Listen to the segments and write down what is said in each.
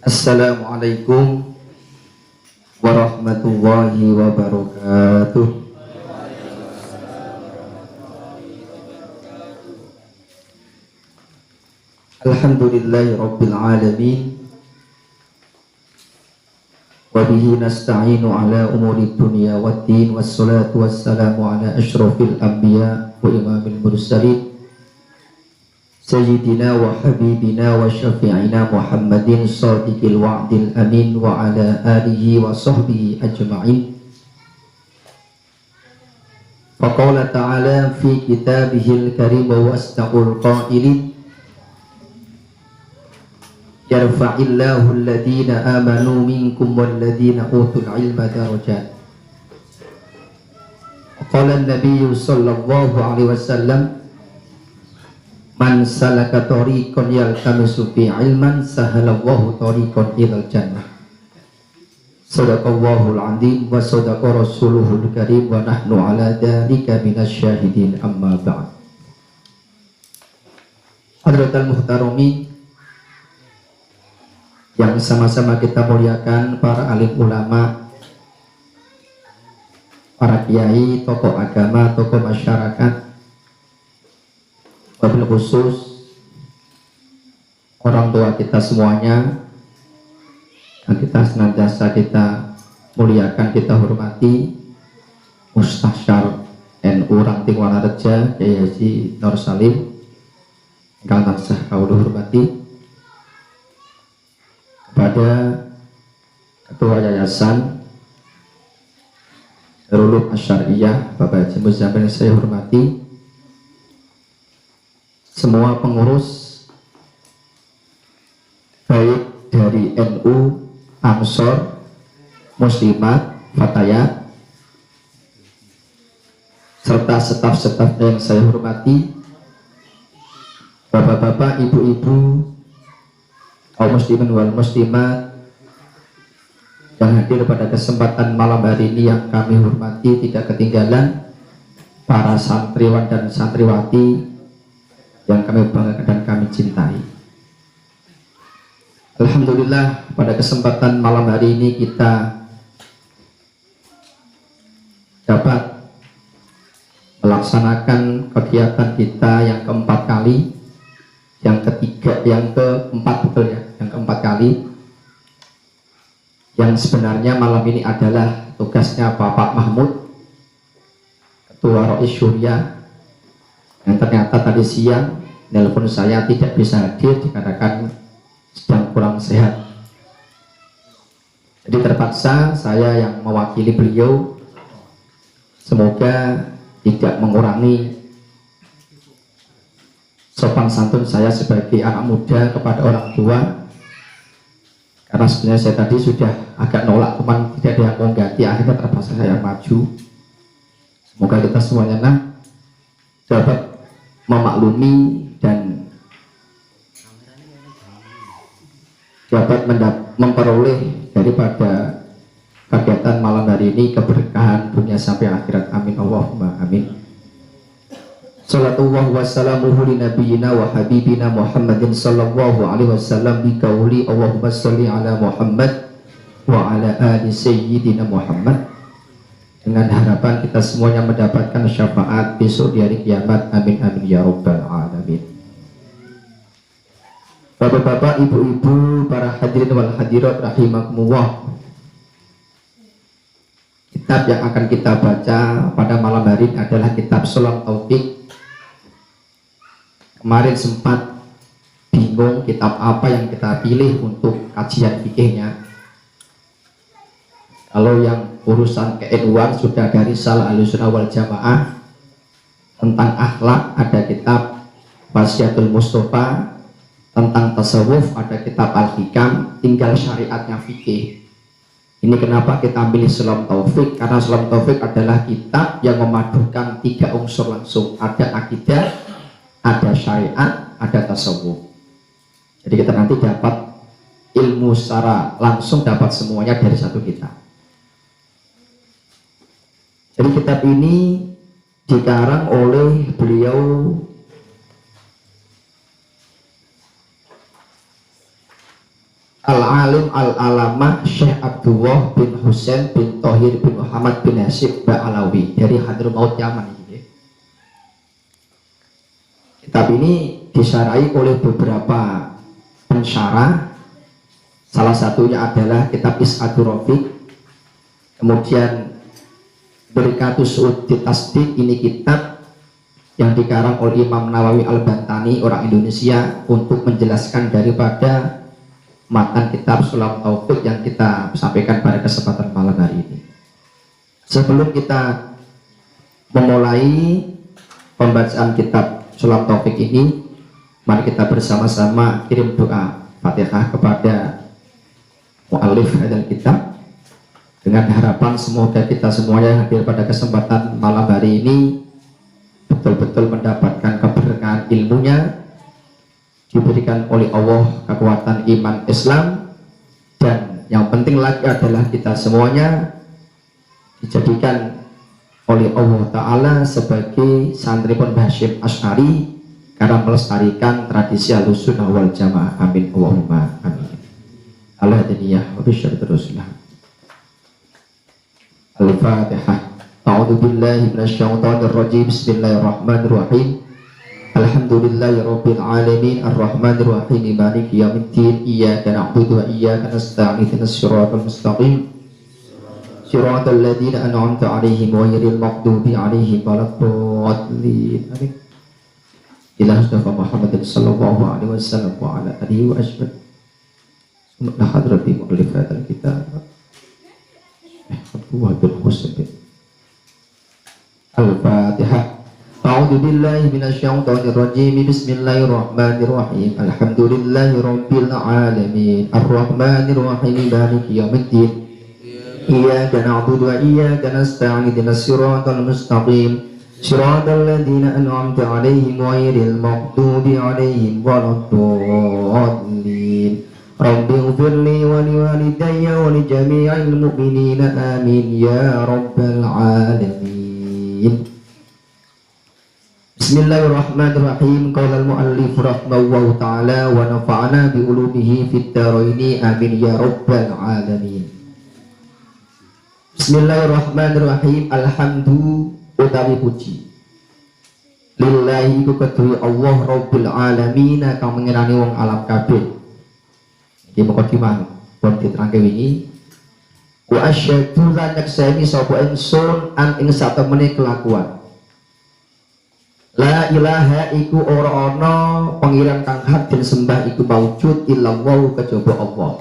Assalamualaikum warahmatullahi wabarakatuh. Alhamdulillahi rabbil alamin. Wa bihi nasta'inu ala umuri dunya waddin. Wassalatu wassalamu ala asyrafil anbiya wa imamil mursalin Sayyidina wa habibina wa syafi'ina Muhammadin sadiqil wa'dil amin wa ala alihi wa sahbihi ajma'in. Faqala ta'ala fi kitabihil karim wa astaqul qailin yarfa'illahu alladhina amanu minkum walladhina utul ilma darajat. Qala an-nabiyyu sallallahu alaihi wasallam man salaka tariqan yaltamisu fi ilman sahalallahu tariqan ilal jannah. Sadaqallahul azim wa sadaqa rasuluhul karim wa nahnu ala dzalika minasyahidin amma ba'd. Hadratul muhtaramin yang sama-sama kita muliakan, para alim ulama, para kiai, tokoh agama, tokoh masyarakat, wabil khusus orang tua kita semuanya, dan kita senantiasa kita muliakan, kita hormati Mustasyar NU Ranting Wanareja Kiai Haji Nur Salim ingkang tansah kawula hormati, kepada Ketua Yayasan Darul Ulum Asy-Syariah Bapak Haji Muzammil yang saya hormati, semua pengurus baik dari NU, Ansor, Muslimat, Fatayat, serta staf-staf yang saya hormati, bapak-bapak, ibu-ibu, kaum muslimin wal muslimat yang hadir pada kesempatan malam hari ini yang kami hormati, tidak ketinggalan para santriwan dan santriwati yang kami banggakan dan kami cintai. Alhamdulillah, pada kesempatan malam hari ini kita dapat melaksanakan kegiatan kita yang keempat kali, yang keempat betul ya, yang keempat kali, yang sebenarnya malam ini adalah tugasnya Bapak Mahmud, Ketua Rois Syuriah, yang ternyata tadi siang nelpon saya tidak bisa hadir dikarenakan sedang kurang sehat. Jadi terpaksa saya yang mewakili beliau. Semoga tidak mengurangi sopan santun saya sebagai anak muda kepada orang tua, karena sebenarnya saya tadi sudah agak nolak, teman tidak ada yang mau ganti, akhirnya terpaksa saya maju. Semoga kita semuanya dapat memaklumi dan dapat memperoleh daripada kegiatan malam hari ini keberkahan dunia sampai akhirat. Amin Allahumma amin. Salatullah wa salamuhu li nabiyyina wa habibina Muhammadin sallallahu alaihi wasallam bi qauli Allahumma sholli ala Muhammad wa ala ali sayyidina Muhammad, dengan harapan kita semuanya mendapatkan syafaat besok di hari kiamat. Amin amin ya rabbal alamin. Bapak-bapak, ibu-ibu, para hadirin wal hadirat rahimakumullah, kitab yang akan kita baca pada malam hari ini adalah kitab Sulam Taufik. Kemarin sempat bingung kitab apa yang kita pilih untuk kajian fikihnya. Kalau yang urusan ke-NU-an sudah dari Salah Ahlussunnah wal Jamaah, tentang akhlak ada kitab Wasiatul Mustafa, tentang tasawuf ada kitab Al-Hikam, tinggal syariatnya fikih. Ini kenapa kita ambil Sulam Taufik, karena Sulam Taufik adalah kitab yang memadukan tiga unsur langsung, ada akidah, ada syariat, ada tasawuf. Jadi kita nanti dapat ilmu secara langsung, dapat semuanya dari satu kitab. Jadi kitab ini dikarang oleh beliau Al-Alim Al-Alamah Syekh Abdullah bin Husain bin Thohir bin Muhammad bin Hasib Ba'alawi dari Hadramaut Yaman ini. Kitab ini disarai oleh beberapa pensyarah. Salah satunya adalah kitab Is'adur Rafiq. Kemudian Berikatus Su'ud Tasdik, ini kitab yang dikarang oleh Imam Nawawi Al-Bantani, orang Indonesia, untuk menjelaskan daripada matan kitab Sulam Taufik yang kita sampaikan pada kesempatan malam hari ini. Sebelum kita memulai pembacaan kitab Sulam Taufik ini, mari kita bersama-sama kirim doa Fatihah kepada mu'allif dan kitab, dengan harapan semoga kita semuanya yang hadir pada kesempatan malam hari ini betul-betul mendapatkan keberkahan ilmunya, diberikan oleh Allah kekuatan iman Islam, dan yang penting lagi adalah kita semuanya dijadikan oleh Allah Ta'ala sebagai santri pun Hasyim Asy'ari karena melestarikan tradisi Ahlussunnah wal Jamaah. Amin Allahumma amin. Al-Hadaniyah wa bisyaratir Rasulullah. Al-Fatihah. A'udzu billahi minasyaitonir rajim. Bismillahirrahmanirrahim. Alhamdulillahi Rabbil Alamin Ar-Rahmanir Rahim Maliki Yawmiddin Iyyaka na'budu wa iyyaka nasta'in Ihdinas siratal mustaqim Siratal ladzina an'amta 'alaihim ghairil maghdubi 'alaihim waladdallin. Amin. Ila Mustafa Muhammadin sallallahu alaihi wasallam wa ala alihi wa ashabihi. Subhana hadrati mu'allifatil kitab. Abdul Husain. Al-Fatihah. A'udzu billahi minasyaitonir rajim. Bismillahirrahmanirrahim. Alhamdulillahi rabbil alamin. Arrahmanir rahim. Maliki yaumiddin. Iyyaka na'budu wa iyyaka nasta'in. Ihdinas siratal mustaqim. Siratal ladzina an'amta 'alaihim ghairil maghdubi 'alaihim waladdallin. Rabbi ighfirli wa liwalidayya wa li jami'il mu'minina amin ya rabbal alamin. Bismillahirrahmanirrahim. Qala al-mu'allif rahimahullahu ta'ala wa nafa'ana bi ulumihi fid dharaini amin ya rabbal alamin. Bismillahirrahmanirrahim. Alhamdu utawi puji lillahi ku kedue Allah rabbil alamin kang mengirani wong alam kabeh. Iki mukadimah pun diterangke wingi. Wa asyhadu lan yaksani sapa ingsun an ing satemene kelakuan la ilaha iku ora ana pangeran kang hak den sembah iku maujud illallah kejaba Allah.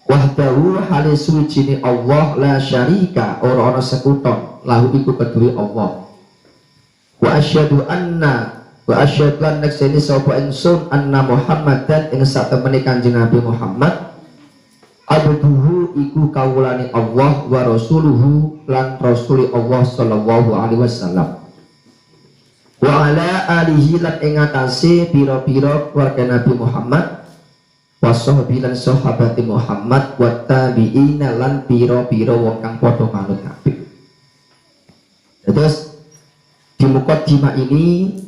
Wahdahu hale suwijine Allah la syarika ora ana sekuton lahu iku kedue Allah. Wa asyhadu anna wa asyhadu lan nakseni sapa ingsun anna Muhammadan ing satemene Kanjeng Nabi Muhammad abduhu iku kawulane Allah wa rasuluhu lan rasuli Allah sallallahu alaihi wasallam. Wa ala alihi lan ing atase pira-pira keluarga Nabi Muhammad wa sahbihi lan sahabati Muhammad wa tabi'ina lan pira-pira wong kang padha manut kabeh. Terus di mukadimah ini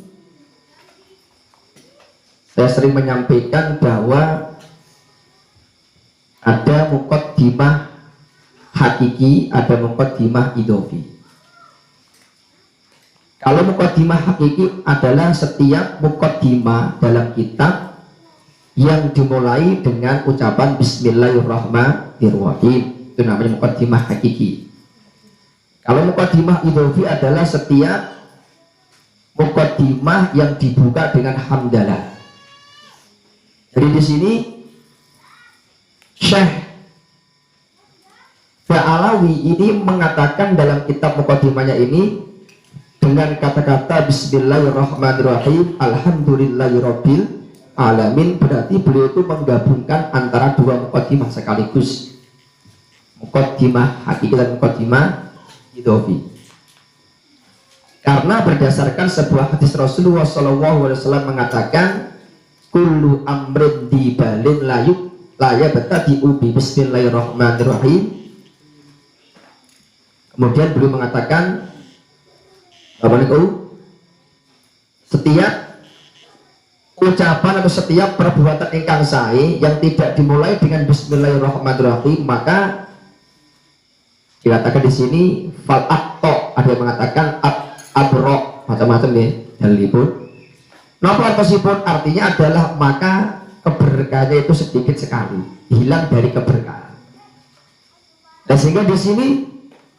saya sering menyampaikan bahwa ada mukadimah hakiki, ada mukadimah idhofi. Kalau mukadimah hakiki adalah setiap mukadimah dalam kitab yang dimulai dengan ucapan Bismillahirrahmanirrahim, itu namanya mukadimah hakiki. Kalau mukadimah idhofi adalah setiap mukadimah yang dibuka dengan hamdalah. Jadi di sini Syekh Ba'alawi ini mengatakan dalam kitab mukadimahnya ini dengan kata-kata Bismillahirrahmanirrahim Alhamdulillahirabbil alamin, berarti beliau itu menggabungkan antara dua mukadimah sekaligus, mukadimah hakiki dan mukadimah idhofi. Karena berdasarkan sebuah hadis Rasulullah SAW mengatakan kullu amrin dibalin la yabtadi'u bi bismillahirrahmanirrahim. Kemudian beliau mengatakan setiap ucapan atau setiap perbuatan ingkang sae yang tidak dimulai dengan bismillahirrahmanirrahim, maka dikatakan di sini fal akto, ada yang mengatakan abro, macam-macam nih dalilipun. Napa artosipun? Artinya adalah maka keberkahannya itu sedikit sekali, hilang dari keberkahan. Dan sehingga di sini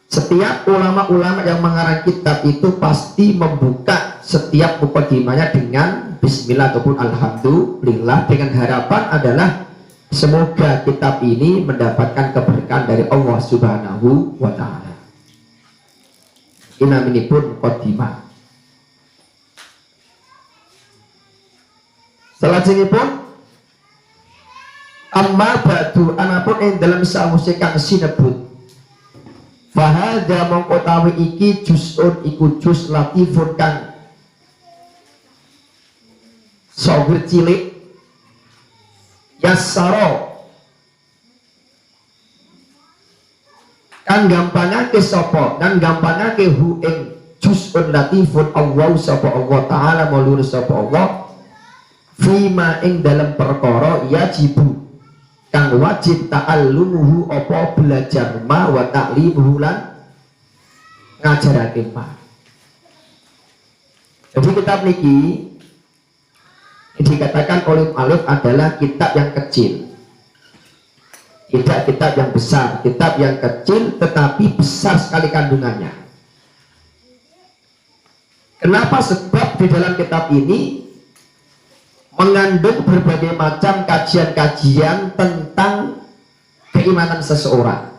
setiap ulama-ulama yang mengarang kitab itu pasti membuka setiap mukadimahnya dengan bismillah ataupun alhamdulillah, dengan harapan adalah semoga kitab ini mendapatkan keberkahan dari Allah Subhanahu wa ta'ala. Ini pun mukadimah. Selanjutnya pun amma ba'du anapun yang dalam sawuse kang sinebut fahadha mongkotawi iki juz'un iku juz latifun kang sogir cilik yassaro kan gampangake sapa dan gampangake hu ing juz'un latifun Allah sapa Allah ta'ala maulur sapa Allah fima ing dalam perkara yajibu kang wajib ta'allumuhu apa belajar ma wa ta'limuhu lan ngajarake ma. Jadi kitab niki dikatakan oleh Alif adalah kitab yang kecil, tidak kitab yang besar, kitab yang kecil tetapi besar sekali kandungannya. Kenapa? Sebab di dalam kitab ini mengandung berbagai macam kajian-kajian tentang keimanan seseorang,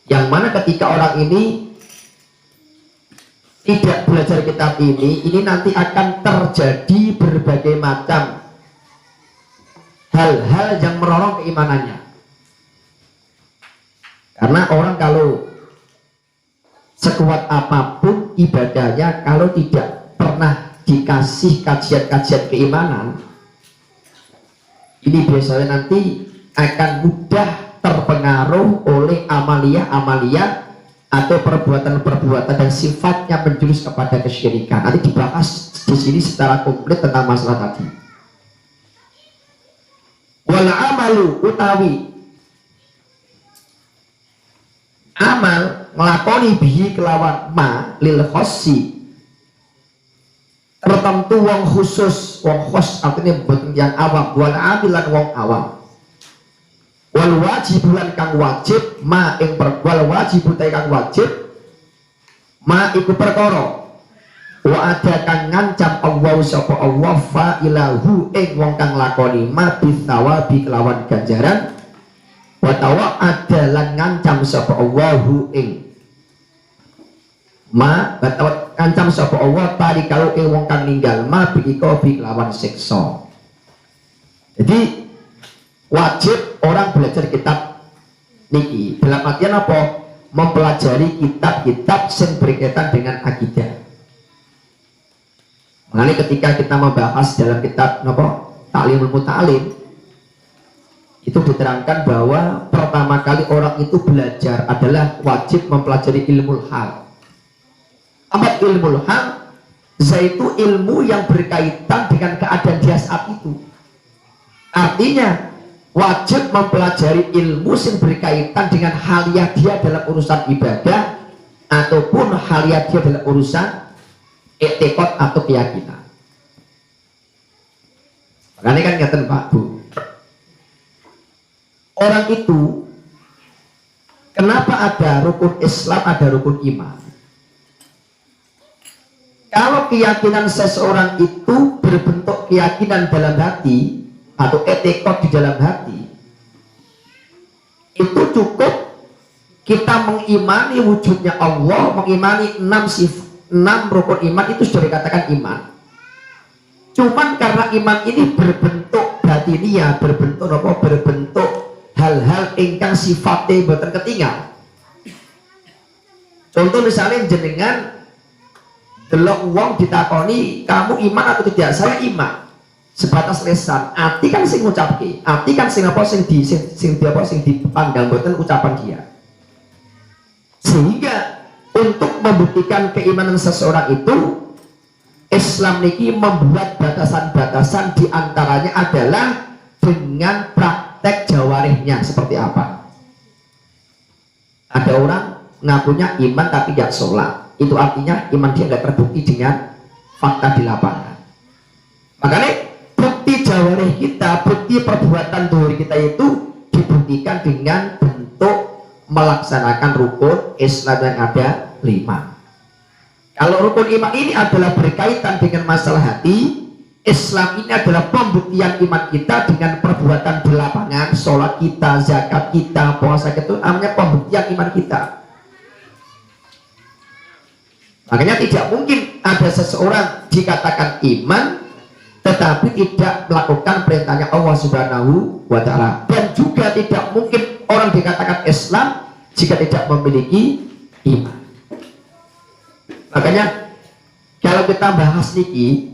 yang mana ketika orang ini tidak belajar kitab ini nanti akan terjadi berbagai macam hal-hal yang merorong keimanannya. Karena orang kalau sekuat apapun ibadahnya, kalau tidak pernah dikasih kajian-kajian keimanan, ini biasanya nanti akan mudah terpengaruh oleh amalia-amalia atau perbuatan-perbuatan yang sifatnya menjurus kepada kesyirikan. Nanti dibahas di sini secara komplit tentang masalah tadi. Wal amalu utawi amal nglakoni bihi kelawan ma lil khossi tertentu wong khusus, wong khos artinya bukan yang awam, wal amilan wong awam, wal wajibulan kang wajib ma ing wal wajibu kang wajib ma iku perkara wa ada kang ngancam Allah sapa Allah fa ilahu ing wong kang lakoni ma bisawabi kelawan ganjaran wa tawa ada lan ngancam sapa Allahu ing ma batawa kancam sapa Allah tadi kalau wong kang ninggal ma biko bi lawan siksa. Jadi wajib orang belajar kitab niki dalam artian apa? Mempelajari kitab-kitab yang berkaitan dengan akidah. Makanya ketika kita membahas dalam kitab napa Ta'limul Muta'alim itu diterangkan bahwa pertama kali orang itu belajar adalah wajib mempelajari ilmu hal. Amat ilmu hal, yaitu ilmu yang berkaitan dengan keadaan dia saat itu. Artinya wajib mempelajari ilmu yang berkaitan dengan halia dia dalam urusan ibadah ataupun halia dia dalam urusan etikot atau keyakinan. Makanya kan ngeten Pak Bu, orang itu kenapa ada rukun Islam, ada rukun iman? Kalau keyakinan seseorang itu berbentuk keyakinan dalam hati atau etikot di dalam hati, itu cukup kita mengimani wujudnya Allah, mengimani 6 rukun iman itu sudah dikatakan iman. Cuman karena iman ini berbentuk batiniah, berbentuk apa? Berbentuk hal-hal ingkang sifatnya boten ketinggal. Contoh misalnya jenengan delok wong ditakoni kamu iman atau tidak, saya iman. Sebatas lesan, ati kan sing ngucapke, ati kan sing apa sing dipandang boten ucapan dia. Sehingga untuk membuktikan keimanan seseorang itu Islam niki membuat batasan-batasan, diantaranya adalah dengan praktek jawarihnya seperti apa. Ada orang ngakunya iman tapi tidak sholat, itu artinya iman dia nggak terbukti dengan fakta di lapangan. Makanya bukti jawarih kita, bukti perbuatan dohir kita itu dibuktikan dengan bentuk melaksanakan rukun Islam yang ada 5. Kalau rukun iman ini adalah berkaitan dengan masalah hati, Islam ini adalah pembuktian iman kita dengan perbuatan di lapangan, sholat kita, zakat kita, puasa kita, namanya pembuktian iman kita. Makanya tidak mungkin ada seseorang dikatakan iman tetapi tidak melakukan perintahnya Allah Subhanahu wa Ta'ala, dan juga tidak mungkin orang dikatakan Islam jika tidak memiliki iman. Makanya kalau kita bahas niki,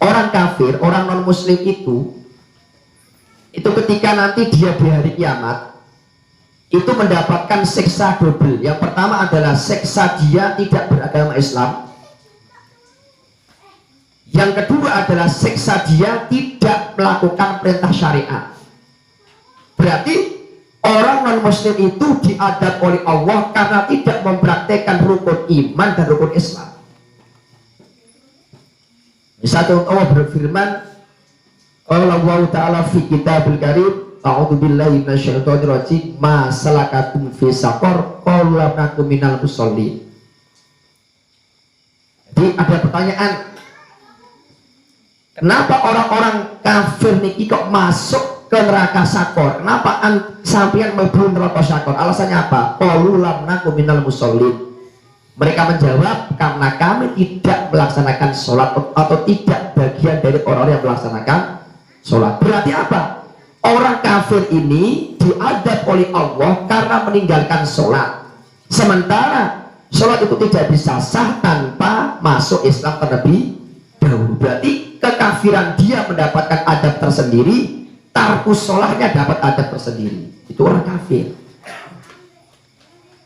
orang kafir, orang non muslim itu ketika nanti dia di hari kiamat itu mendapatkan siksa double. Yang pertama adalah siksa dia tidak beragama Islam. Yang kedua adalah siksa dia tidak melakukan perintah syariat. Berarti orang non muslim itu diadab oleh Allah karena tidak mempraktekkan rukun iman dan rukun Islam. Misal Allah berfirman, Allah Ta'ala fi kitabil karim, a'udzu billahi minasyaitonir rajim, ma salakakum fi saqar, qalu lam nakum minal musallin. Jadi ada pertanyaan, kenapa orang-orang kafir niki kok masuk ke neraka sakor? Kenapa sampeyan mlebu neraka sakor? Alasannya apa? Qalu lam nakum minal musallin. Mereka menjawab, karena kami tidak melaksanakan sholat atau tidak bagian dari orang-orang yang melaksanakan sholat. Berarti apa? Orang kafir ini diadab oleh Allah karena meninggalkan sholat. Sementara sholat itu tidak bisa sah tanpa masuk Islam terlebih dahulu. Berarti kekafiran dia mendapatkan adab tersendiri, tarkus sholatnya dapat adab tersendiri. Itu orang kafir.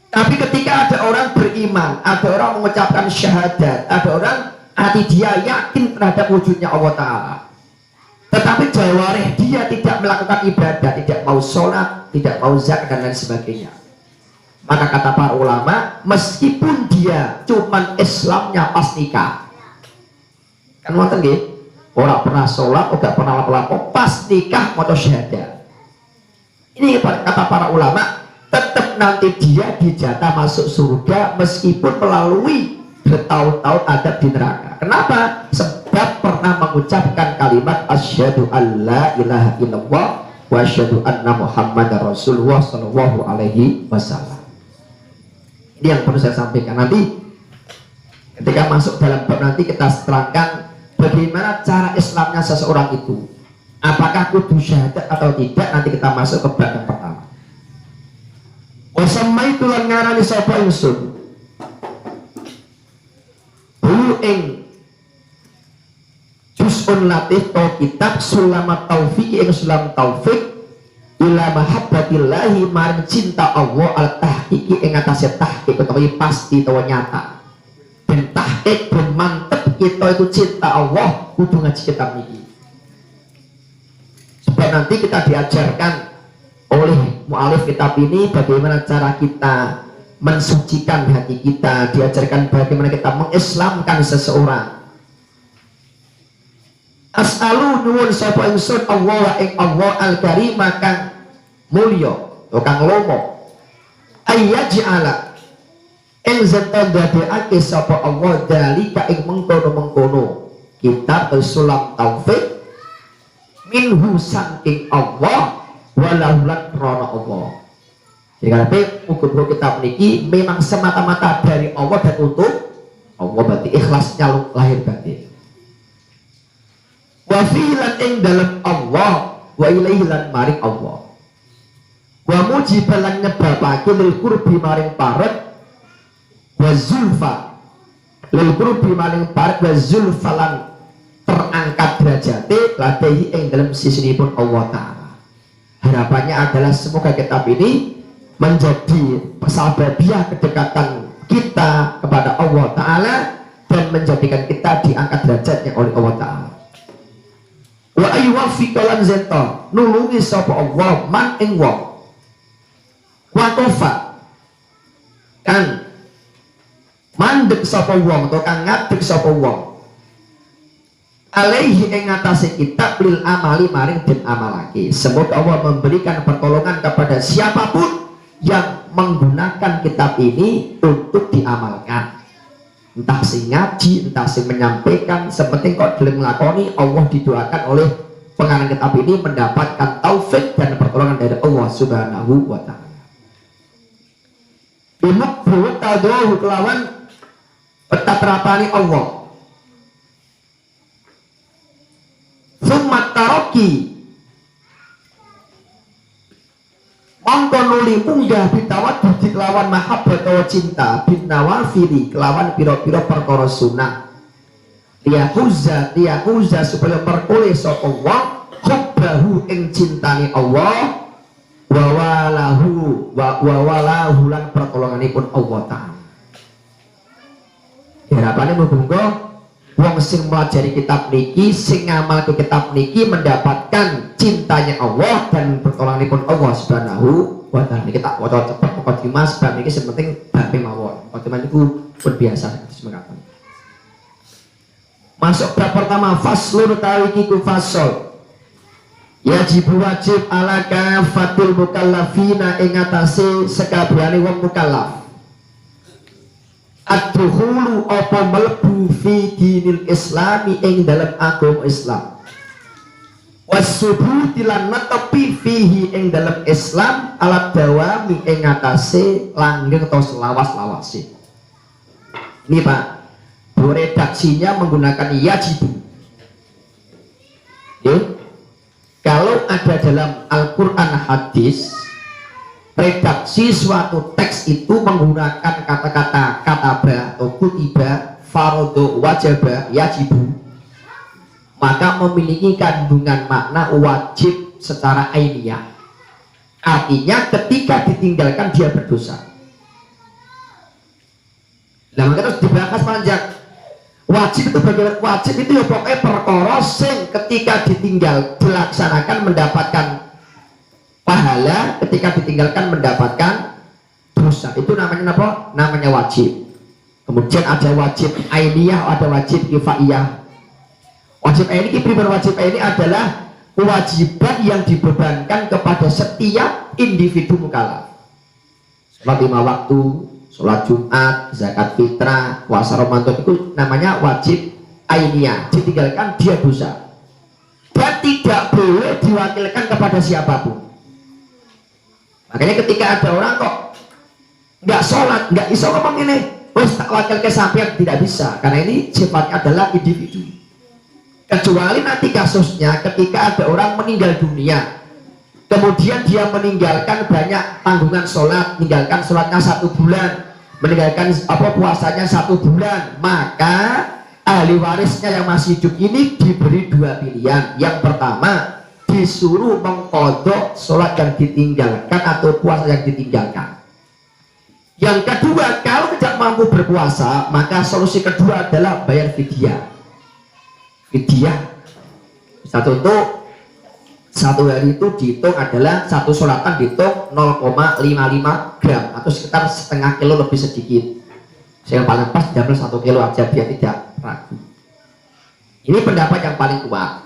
Tapi ketika ada orang beriman, ada orang mengucapkan syahadat, ada orang hati dia yakin terhadap wujudnya Allah Ta'ala, tetapi jawarih dia tidak melakukan ibadah, tidak mau sholat, tidak mau zakat dan lain sebagainya, maka kata para ulama, meskipun dia cuman Islamnya pas nikah, kan ngoten nggih, orang pernah sholat, tidak pernah lapo-lapo, pas nikah mau syahadat, ini kata para ulama, tetap nanti dia dijatah masuk surga meskipun melalui bertahun-tahun adab di neraka. Kenapa? Sebab pernah mengucapkan kalimat asyhadu alla ilaha illallah wa asyhadu anna muhammadar rasulullah sallallahu alaihi wasallam. Ini yang perlu saya sampaikan. Nanti ketika masuk dalam bab nanti kita terangkan bagaimana cara Islamnya seseorang itu, apakah kudu syahadat atau tidak. Nanti kita masuk ke bab yang pertama. Wasamma itu lan ngarani sapa ingsun bu ing juz'un latif to kitab sulamat taufik ing sulam taufik ila mahabbatillahi maring cinta Allah al tahqiqi ing atase tahqiq utawi pasti utawa nyata ben tahqiq ben mantep kita itu cinta Allah kudu ngaji kitab niki. Sebab nanti kita diajarkan oleh mu'alif kitab ini bagaimana cara kita mensucikan hati kita, diajarkan bagaimana kita mengislamkan seseorang. As'alu nuwun sapa ingsun Allah ing Allah al-karim kang mulya kang lomo ayyaj'ala ing zata dadekake sapa Allah dalika ing mengkono-mengkono kitab sulam taufik minhu saking Allah walaulat rono Allah. Jadi karena ukur kita memiliki memang semata-mata dari Allah dan untuk Allah, berarti ikhlasnya lahir batin. Wa fi'lan ing dalam Allah wa ilaihi lan maring Allah. Wa mujibalan nyebabake lil qurbi maring parek wa zulfa lil qurbi maring parek wa zulfalan terangkat derajate ladahi ing dalam sisinipun Allah Ta'ala. Harapannya adalah semoga kitab ini menjadi sababiah kedekatan kita kepada Allah Ta'ala dan menjadikan kita diangkat derajatnya oleh Allah Ta'ala. Wa ayyuwafiqalan zeta nulungi sapa Allah man ing wong watofa kan mandek sapa wong atau kang ngadeg sapa wong alaihi ing atase kitab lil amali maring den amalake. Semoga Allah memberikan pertolongan kepada siapapun yang menggunakan kitab ini untuk diamalkan, entah sing ngaji, entah sing menyampaikan, sepenting kok gelem nglakoni. Allah didoakan oleh pengarang kitab ini mendapatkan taufik dan pertolongan dari Allah Subhanahu wa Ta'ala. Imuk buwet tadohu kelawan petatrapani Allah. Summat taroki mongko nuli munggah bitawat di kelawan mahabbat atau cinta bin nawafili kelawan piro-piro perkara sunah liyahuza supaya perkoleh sapa wong hubbahu ing cintani Allah wawalahu lan pertolonganipun Allah Ta'ala. Harapannya muga-muga wong sing melajari kitab niki, sing ngamal ke kitab niki mendapatkan cintanya Allah dan pertolonganipun Allah Subhanahu wa Ta'ala. Niki tak waca cepet mukadimah sebab niki sing penting bape mawon. Mukadimah niku pun biasa semekaten. Masuk bab pertama, faslun tawiki ku fasol. Wajib ala kafatil mukallafina ing atase sekabehane wong mukallaf. Ad-dukhulu apa mlebu fi dinil islami ing dalam agama Islam. Wasubuti lan netepi fihi ing dalam Islam alat dawami ing atase langgeng atau selawas-lawase. Ini Pak, redaksinya menggunakan yajibu. Okay. Kalau ada dalam Al-Quran hadis, redaksi suatu teks itu menggunakan kata-kata kataba atau kutiba, farodo, wajaba, yajibu, maka memiliki kandungan makna wajib secara ainiyah. Artinya ketika ditinggalkan dia berdosa. Nah, maka terus dibahas panjang. Wajib itu bagaimana? Wajib itu ya pokoknya perkara sing ketika ditinggal dilaksanakan mendapatkan pahala, ketika ditinggalkan mendapatkan dosa. Itu namanya apa? Namanya wajib. Kemudian ada wajib ainiyah, ada wajib kifaiyah. Wajib ainiyah, pribadi wajib ainiyah adalah kewajiban yang dibebankan kepada setiap individu mukallaf. Sholat 5 waktu, sholat Jumat, zakat fitrah, puasa Ramadan, itu namanya wajib ainiyah. Ditinggalkan dia dosa dan tidak boleh diwakilkan kepada siapapun. Makanya ketika ada orang kok nggak sholat, nggak iso ngomong ini, wes tak wakil ke sampean, tidak bisa, karena ini sifatnya adalah individu. Kecuali nanti kasusnya ketika ada orang meninggal dunia, kemudian dia meninggalkan banyak tanggungan sholat, meninggalkan sholatnya 1 bulan, meninggalkan puasanya 1 bulan, maka ahli warisnya yang masih hidup ini diberi 2 pilihan. Yang pertama, disuruh mengkodok sholat yang ditinggalkan atau puasa yang ditinggalkan. Yang kedua, kalau tidak mampu berpuasa, maka solusi kedua adalah bayar fidyah. Fidyah, satu untuk 1 hari itu dihitung adalah 1 sholatan dihitung 0,55 gram atau sekitar setengah kilo lebih sedikit. Saya paling pas jamel 1 kilo aja biar tidak ragu. Ini pendapat yang paling kuat.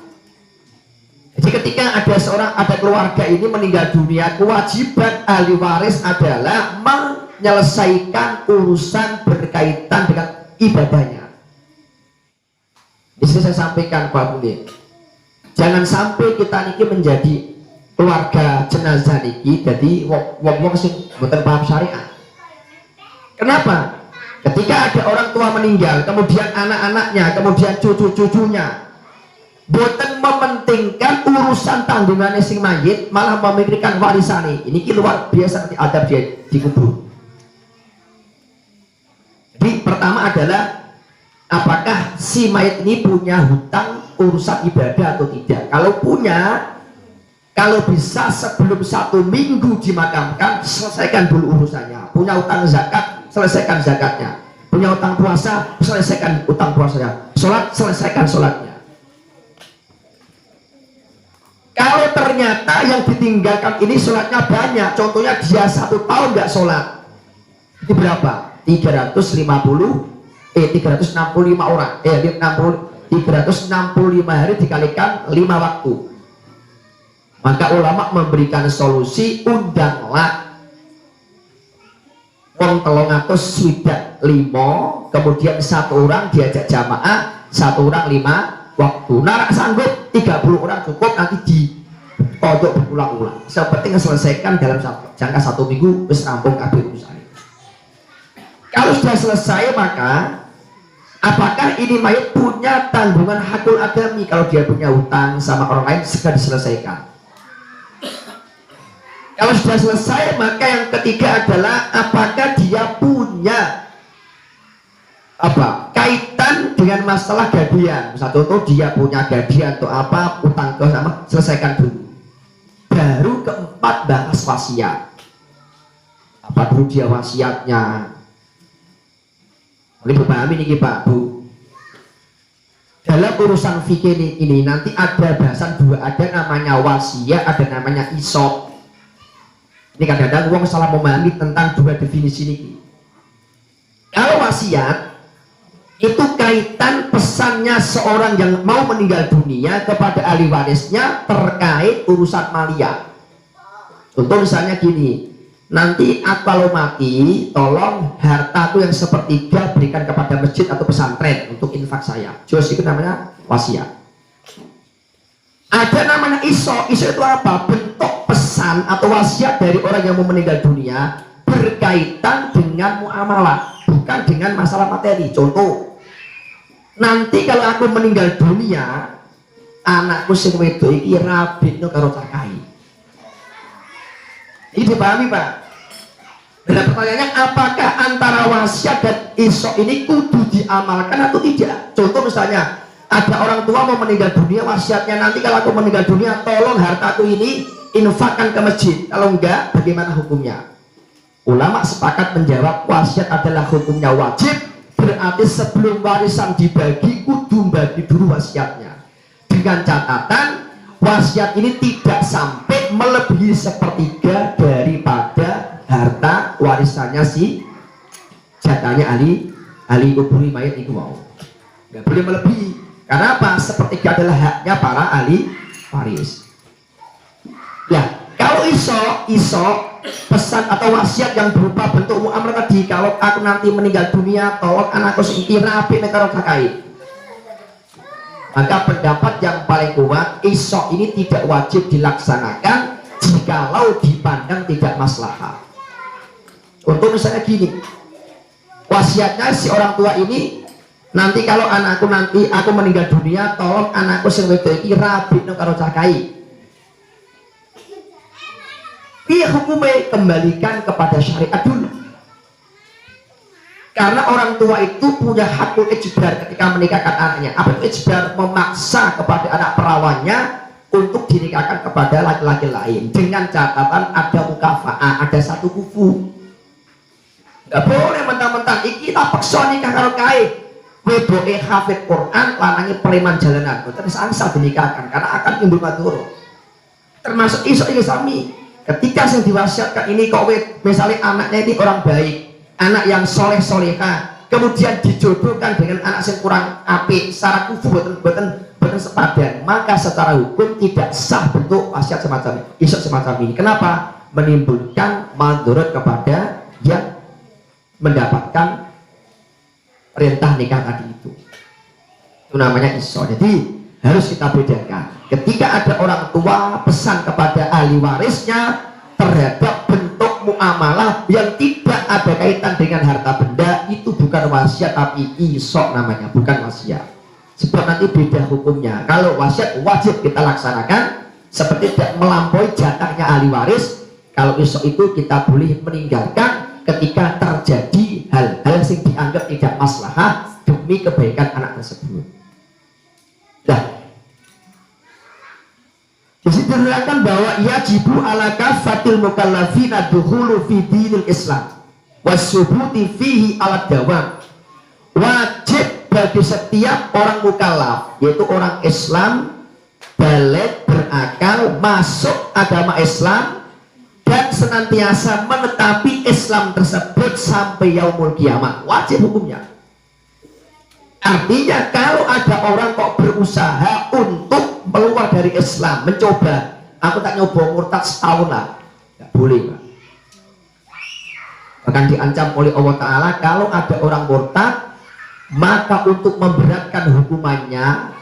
Jadi ketika ada keluarga ini meninggal dunia, kewajiban ahli waris adalah menyelesaikan urusan berkaitan dengan ibadahnya. Di sini saya sampaikan Pak Budi, jangan sampai kita niki menjadi keluarga jenazah niki jadi wong sing mboten paham syariat. Kenapa? Ketika ada orang tua meninggal, kemudian anak-anaknya, kemudian cucu-cucunya boten mementingkan urusan tanggungannya sing mayit, malah memikirkan warisan ini luar biasa nanti adab dia dikubur. Jadi pertama adalah apakah si mayit ini punya hutang urusan ibadah atau tidak. Kalau punya, kalau bisa sebelum 1 minggu dimakamkan, selesaikan dulu urusannya. Punya hutang zakat, selesaikan zakatnya. Punya punya utang puasa, selesaikan utang puasanya. Sholat, selesaikan sholatnya. Kalau ternyata yang ditinggalkan ini sholatnya banyak, contohnya dia 1 tahun nggak sholat, itu berapa? 365 orang, 365 hari dikalikan 5 waktu. Maka ulama memberikan solusi, undanglah wong 305, kemudian 1 orang diajak jamaah, 1 orang 5 waktu. Nah, sanggup 30 orang cukup, nanti di pojok berulang-ulang. Seperti selesaikan dalam jangka 1 minggu, wis rampung kabeh urusan. Kalau sudah selesai, maka apakah ini mayat punya tanggungan hakul adami? Kalau dia punya hutang sama orang lain, segera diselesaikan. Kalau sudah selesai, maka yang ketiga adalah apakah dia punya kaitan dengan masalah gadian. Misal contoh dia punya gadian atau apa, utang ke sama, selesaikan dulu. Baru keempat bahas wasiat. Apa dulu dia wasiatnya? Boleh dipahami nih Pak Bu. Dalam urusan fikih ini nanti ada bahasan 2, ada namanya wasiat, ada namanya isok. Ini kadang-kadang orang salah memahami tentang 2 definisi ini. Kalau wasiat itu kaitan pesannya seorang yang mau meninggal dunia kepada ahli warisnya terkait urusan malia. Contoh misalnya gini, nanti kalau mati, tolong hartaku yang sepertiga berikan kepada masjid atau pesantren untuk infak saya. Terus itu namanya wasiat. Ada namanya iso. Iso itu apa? Bentuk pesan atau wasiat dari orang yang mau meninggal dunia berkaitan dengan muamalah, bukan dengan masalah materi. Contoh, nanti kalau aku meninggal dunia, anakku sing wedok iki rabitno karo cakai. Ini dipahami Pak? Dan pertanyaannya, apakah antara wasiat dan isok ini kudu diamalkan atau tidak? Contoh misalnya, ada orang tua mau meninggal dunia, wasiatnya nanti kalau aku meninggal dunia, tolong hartaku ini infakkan ke masjid. Kalau enggak, bagaimana hukumnya? Ulama sepakat menjawab wasiat adalah hukumnya wajib, berarti sebelum warisan dibagi, kudu bagi dulu wasiatnya. Dengan catatan, wasiat ini tidak sampai melebihi sepertiga daripada harta warisannya si jatahnya ahli kuburi mayat itu mau. Nggak boleh melebihi. Karena apa? Sepertiga adalah haknya para ahli waris. Nah, kalau iso pesan atau wasiat yang berupa bentuk muamalah tadi, kalau aku nanti meninggal dunia, tolong anakku sing rapi nek karo kakai. Maka pendapat yang paling kuat, iso ini tidak wajib dilaksanakan jikalau dipandang tidak maslahat. Untuk misalnya gini, wasiatnya si orang tua ini, nanti kalau anakku nanti aku meninggal dunia, tolong anakku sing wedok iki rabikno karo cakai. Piye hukumnya? Kembalikan kepada syariat dulu. Karena orang tua itu punya hakul ijbar ketika menikahkan anaknya. Apa itu ijbar? Memaksa kepada anak perawannya untuk dinikahkan kepada laki-laki lain dengan catatan ada mukafa'ah, ada satu kufu. Nggak boleh mentang-mentang iki tak paksa nikah karo kae. Wedoke hafid Quran, lanange preman jalanan. Terus angsa dinikahkan karena akan timbul madhara. Termasuk iso iki sami. Ketika yang diwasiatkan ini kok misalnya anaknya ini orang baik, anak yang soleh soleha, kemudian dijodohkan dengan anak yang kurang apik, secara kufu boten sepadan, maka secara hukum tidak sah bentuk wasiat semacam ini, isok semacam ini. Kenapa? Menimbulkan madharat kepada yang mendapatkan perintah nikah tadi itu. Itu namanya isok. Jadi harus kita bedakan. Ketika ada orang tua pesan kepada ahli warisnya terhadap bentuk muamalah yang tidak ada kaitan dengan harta benda, itu bukan wasiat tapi isok namanya, bukan wasiat. Sebab nanti beda hukumnya. Kalau wasiat wajib kita laksanakan, seperti tidak melampaui jatahnya ahli waris. Kalau isok itu kita boleh meninggalkan ketika terjadi hal-hal yang dianggap tidak maslahah demi kebaikan anak tersebut. Nah, diterangkan bahwa yajibu ala kafatil mukallafina dukhulu fi dinil Islam wasubuti fihi ala dawam. wajib bagi setiap orang mukallaf, yaitu orang Islam balik berakal masuk agama Islam dan senantiasa menetapi Islam tersebut sampai yaumul kiamat. Wajib hukumnya. Artinya kalau ada orang kok berusaha untuk keluar dari Islam, mencoba, aku tak nyoba murtad setahun lah, nggak boleh, Pak. Bahkan diancam oleh Allah Ta'ala, kalau ada orang murtad, maka untuk memberatkan hukumannya,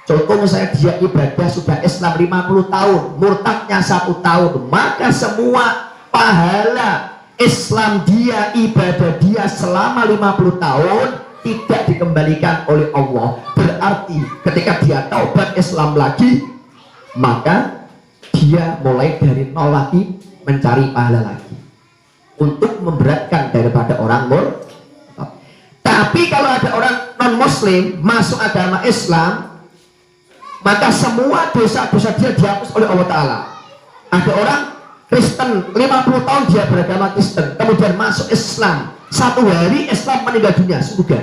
contoh misalnya dia ibadah sudah Islam 50 tahun, murtadnya 1 tahun, maka semua pahala Islam dia, ibadah dia selama 50 tahun tidak dikembalikan oleh Allah. Berarti ketika dia taubat Islam lagi, maka dia mulai dari nol lagi mencari pahala lagi untuk memberatkan daripada orang murtad. Tapi kalau ada orang non muslim masuk agama Islam, maka semua dosa-dosa dia dihapus oleh Allah Ta'ala. Ada orang Kristen 50 tahun dia beragama Kristen, kemudian masuk Islam, 1 hari Islam meninggal dunia, surga.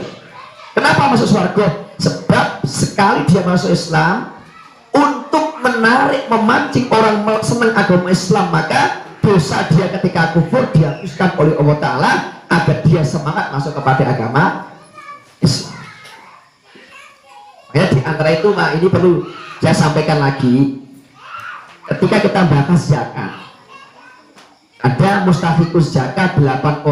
Kenapa masuk surga? Sebab sekali dia masuk Islam, untuk menarik, memancing orang senang agama Islam, maka dosa dia ketika kufur dihapuskan oleh Allah Ta'ala agar dia semangat masuk kepada agama Islam. Ya, di antara itu, Pak, ini perlu saya sampaikan lagi. Ketika kita bahas zakat, ada mustahikus zakat 8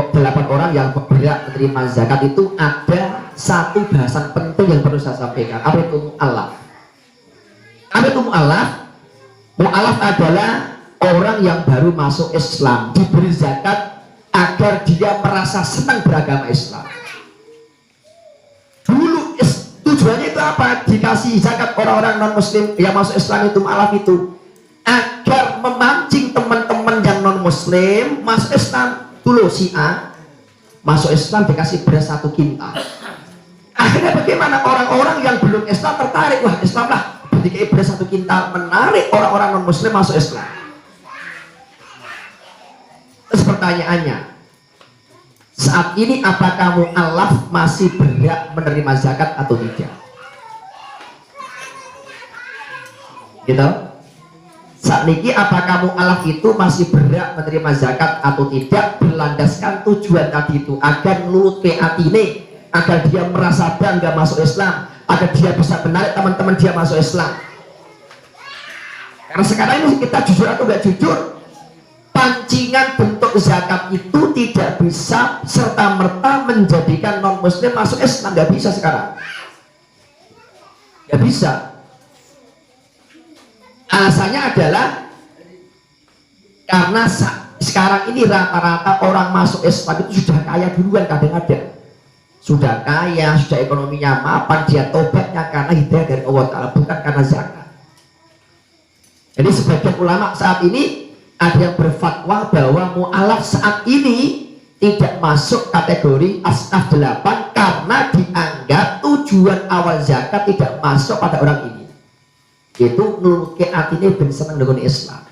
orang yang berhak menerima zakat, itu ada satu bahasan penting yang perlu saya sampaikan. Apa itu mu'alaf? Apa itu mu'alaf? Mu'alaf adalah orang yang baru masuk Islam, diberi zakat agar dia merasa senang beragama Islam. Dulu tujuannya itu apa? Dikasih zakat orang-orang non muslim yang masuk Islam, itu mu'alaf itu agar memancing teman-teman yang non muslim masuk Islam. Dulu si A masuk Islam dikasih beras 1 kintal. Akhirnya bagaimana? Orang-orang yang belum Islam tertarik, wah Islam lah, dikasih beras 1 kintal, menarik orang-orang non muslim masuk Islam. Terus pertanyaannya, saat ini apakah mu'alaf masih berhak menerima zakat atau tidak? Gitu? Saat ini apakah mu'alaf itu masih berhak menerima zakat atau tidak, berlandaskan tujuan tadi itu agar nurut ke atine, agar dia merasa bangga masuk Islam, agar dia bisa menarik teman-teman dia masuk Islam. Karena sekarang ini kita jujur atau nggak jujur, pancingan bentuk zakat itu tidak bisa serta-merta menjadikan non muslim masuk Islam. Nggak bisa sekarang, nggak bisa. Alasannya adalah karena sekarang ini rata-rata orang masuk Islam itu sudah kaya duluan, kadang-kadang sudah kaya, sudah ekonominya mapan, dia tobatnya karena hidayah dari Allah Ta'ala, bukan karena zakat. Jadi sebagian ulama saat ini ada yang berfatwa bahwa mu'alaf saat ini tidak masuk kategori asnaf 8 karena dianggap tujuan awal zakat tidak masuk pada orang ini, yaitu nurut ke atine ben seneng dengan Islam.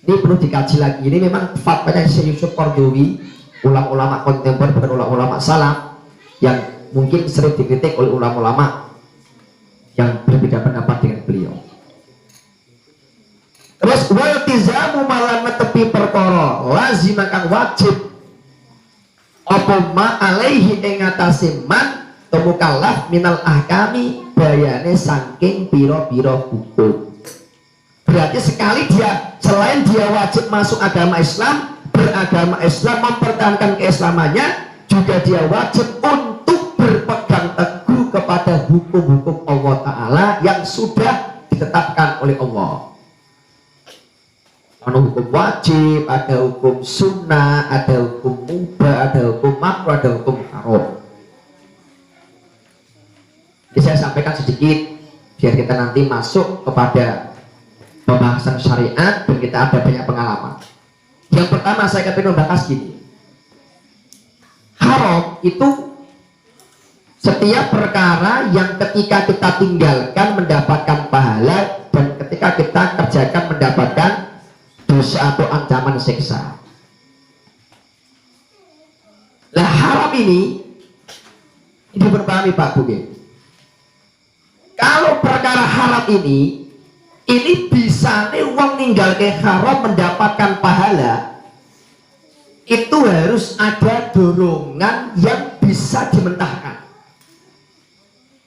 Ini perlu dikaji lagi. Ini memang fatwanya Syekh Yusuf Qardawi, ulama-ulama kontemporer, bukan ulama-ulama salaf, yang mungkin sering dikritik oleh ulama-ulama yang berbeda pendapat dengan beliau. Terus waltizamu malam tepi perkara lazim akan wajib apa ma alaihi ing atase man mukallaf minal ahkami, bayane saking piro-piro hukum. Berarti sekali dia, selain dia wajib masuk agama Islam, beragama Islam, mempertahankan keislamannya, juga dia wajib untuk berpegang teguh kepada hukum-hukum Allah Ta'ala yang sudah ditetapkan oleh Allah. Ada hukum wajib, ada hukum sunnah, ada hukum mubah, ada hukum makruh, ada hukum haram. Jadi saya sampaikan sedikit biar kita nanti masuk kepada pembahasan syariat dan kita ada banyak pengalaman. Yang pertama saya ingin membahas gini, haram itu setiap perkara yang ketika kita tinggalkan mendapatkan pahala, dan ketika kita kerjakan mendapatkan dosa atau ancaman siksa. Nah haram ini dipahami Pak Bu. Kalau perkara haram ini bisa nih uang ninggal ke haram mendapatkan pahala, itu harus ada dorongan yang bisa dimentahkan.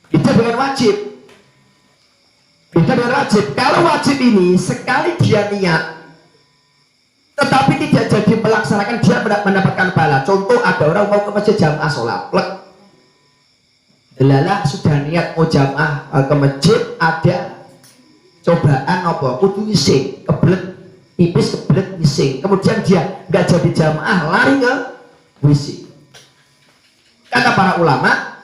Itu dengan wajib. Beda dengan wajib. Kalau wajib ini sekali dia niat, tetapi tidak jadi melaksanakan, dia mendapatkan pahala. Contoh, ada orang mau ke masjid jamaah sholat, delalah sudah niat mau jamaah ke masjid, ada cobaan apa? Kudu ngising, kebelet tipis, kebelet ngising. Kemudian dia nggak jadi jamaah, lari ke WC. Kata para ulama,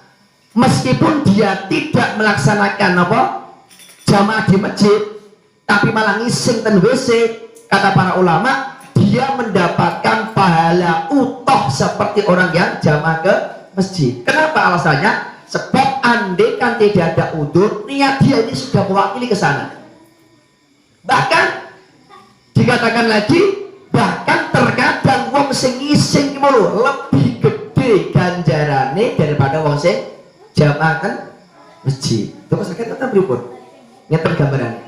meskipun dia tidak melaksanakan apa? Jamaah di masjid, tapi malah ngising dan WC, kata para ulama, dia mendapatkan pahala utuh seperti orang yang jamaah ke masjid. Kenapa alasannya? Sebab andai kan tidak ada udzur, niat dia ini sudah mewakili ke sana. Bahkan dikatakan lagi, bahkan terkadang wong sing ngising mulu lebih gede ganjarane daripada wong sing jamaah kan masjid. Terus sakit tetap pripun? Ngeten gambarannya.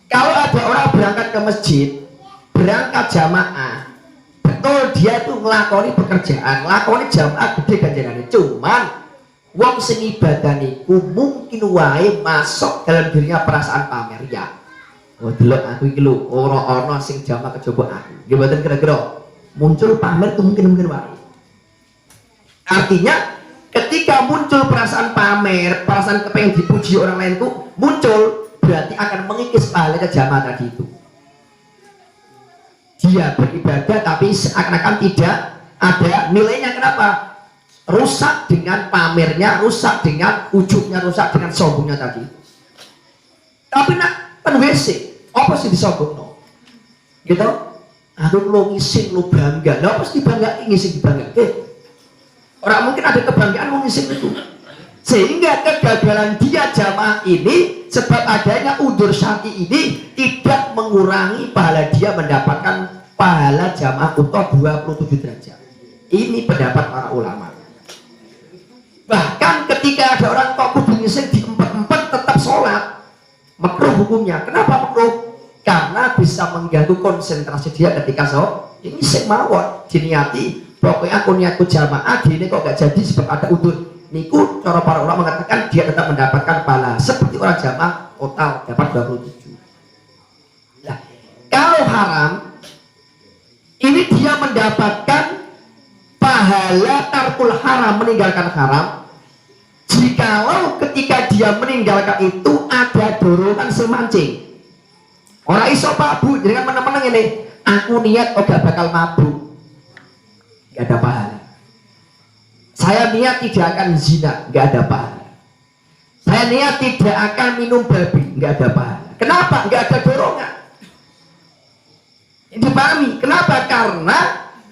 Kalau ada orang berangkat ke masjid, berangkat jamaah, betul dia tuh ngelakoni pekerjaan, ngelakoni jamaah gede ganjarannya. Cuman wong sing ibadah niku mungkin wae masuk dalam dirinya perasaan pamer ya. Oh delok aku iki lho, ora ana sing jamaah kejaba aku. Nggih mboten kira-kira muncul pamer itu mungkin wae. Artinya ketika muncul perasaan pamer, perasaan kepengen dipuji orang lain itu muncul, berarti akan mengikis pahala jamaah tadi itu. Dia beribadah tapi seakan-akan tidak ada nilainya. Kenapa? Rusak dengan pamernya, rusak dengan ujubnya, rusak dengan sombongnya tadi. Tapi nak WC, apa sih disombong no? Gitu? Aku lo ngising lo bangga, lo pasti bangga ngising bangga. Orang mungkin ada kebanggaan mau ngising itu, sehingga kegagalan dia jamaah ini sebab adanya udzur syar'i ini tidak mengurangi pahala dia mendapatkan pahala jamaah utuh 27 derajat. Ini pendapat para ulama. Bahkan ketika ada orang kok kudu ngising di empat tetap sholat, makruh hukumnya. Kenapa makruh? Karena bisa mengganggu konsentrasi dia ketika sholat. Ini ngising mawon diniati, pokoknya aku niatku jamaah, ini kok gak jadi sebab ada udzur. Niku cara para ulama mengatakan dia tetap mendapatkan pahala seperti orang jamaah total dapat 27. Nah, kalau haram ini dia mendapatkan pahala tarkul haram, meninggalkan haram, jikalau ketika dia meninggalkan itu ada dorongan semancing. Orang iso Pak Bu, jangan meneng-meneng ini, aku niat oh gak bakal mabuk, gak ada pahala. Saya niat tidak akan zina, gak ada pahala. Saya niat tidak akan minum babi, gak ada pahala. Kenapa? Gak ada dorongan. Ini dipahami. Kenapa? Karena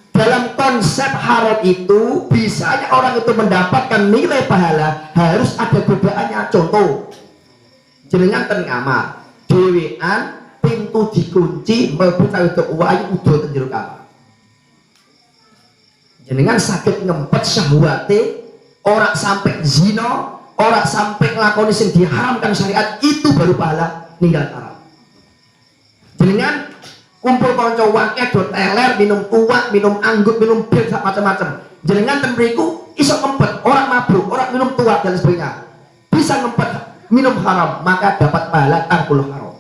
dalam konsep haram itu bisanya orang itu mendapatkan nilai pahala harus ada godaannya. Contoh, jenengan ten kamar dhewean, pintu dikunci, mlebu wedok wayu udah ten jero kamar. Jenengan sakit ngempet syahwate, orang sampai zina, orang sampai nglakoni sing diharamkan syariat, itu baru pahala ninggal haram. Jenengan kumpul konco wakil do teler, minum tuak, minum anggur, minum bir, macam-macam. Jenengan ten mriku iso ngempet, orang mabuk, orang minum tuak dan sebagainya. Bisa ngempet minum haram, maka dapat pahala tarkul haram.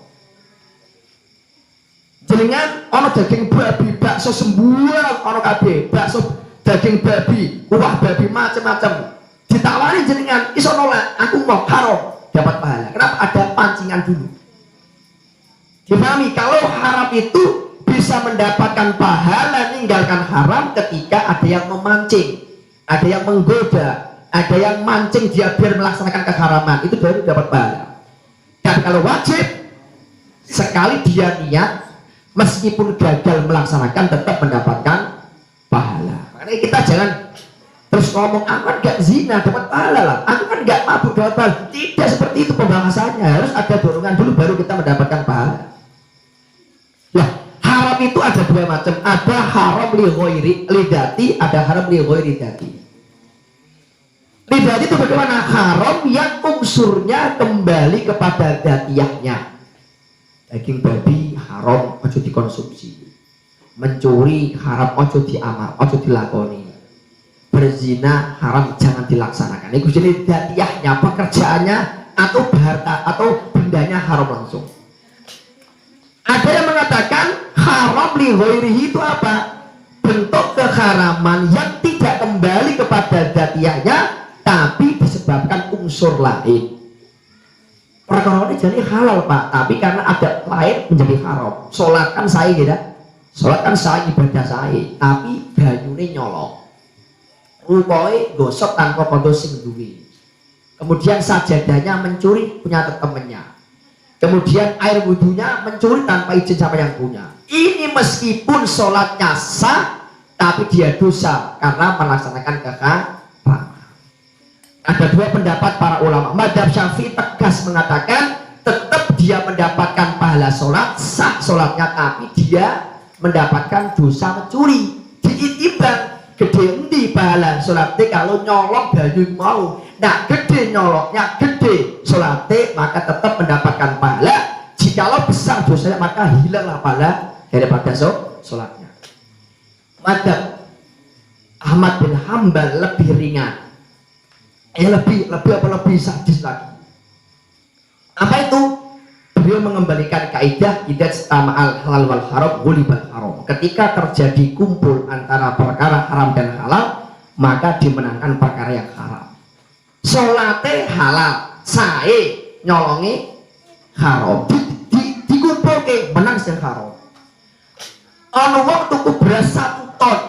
Jenengan ono daging babi, bakso semburan ono kabeh, bakso daging babi, kuah babi macam-macam. Ditawari jenengan iso nolak, aku mau haram, dapat pahala. Kenapa? Ada pancingan dulu. Dipahami, kalau haram itu bisa mendapatkan pahala meninggalkan haram ketika ada yang memancing, ada yang menggoda, ada yang mancing dia biar melaksanakan keharaman, itu baru dapat pahala. Dan kalau wajib, sekali dia niat, meskipun gagal melaksanakan tetap mendapatkan pahala. Makanya kita jangan terus ngomong, aku kan gak zina dapat pahala lah, aku kan gak mabuk dapat pahala. Tidak seperti itu pembahasannya, harus ada dorongan dulu baru kita mendapatkan pahala. Nah, haram itu ada dua macam, ada haram li ghairi lidati, ada haram li ghairi dati. Lidah itu bagaimana? Haram yang unsurnya kembali kepada dzatiyahnya. Daging babi haram, ojo dikonsumsi. Mencuri haram, ojo diamal, ojo dilakoni. Berzina haram, jangan dilaksanakan. Itu jadi dzatiyahnya, pekerjaannya atau harta atau bendanya haram langsung. Ada yang mengatakan haram li ghairihi itu apa? Bentuk keharaman yang tidak kembali kepada dzatiyahnya tapi disebabkan unsur lain. Perkara ini jadi halal Pak, tapi karena ada lain menjadi haram. Sholat kan saya gitu, sholat kan saya ibadah saya, tapi banyune nyolong. Rukoe gosok tanpa kondo sing duwe. Kemudian sajadahnya mencuri punya temennya. Kemudian air wudhunya mencuri tanpa izin sama yang punya. Ini meskipun sholatnya sah, tapi dia dosa karena melaksanakan keharaman. Ada dua pendapat para ulama. Madzhab Syafi'i tegas mengatakan tetap dia mendapatkan pahala sholat, sah sholatnya, tapi dia mendapatkan dosa mencuri. Diitimbang gede endi pahala sholatnya kalau nyolong banyu mau. Nah gede nyoloknya, gede sholatnya, maka tetap mendapatkan pahala. Jikalau besar dosanya maka hilanglah pahala daripada sholatnya. Madzhab Ahmad bin Hambal lebih ringan. Lebih sadis lagi. Apa itu? Beliau mengembalikan kaidah idza al halal wal haram gulibal haram. Ketika terjadi kumpul antara perkara haram dan halal, maka dimenangkan perkara yang haram. Salate halal, sae nyolongi haram. Dikumpulke menang sing haram. Ana wong tuku beras 1 ton.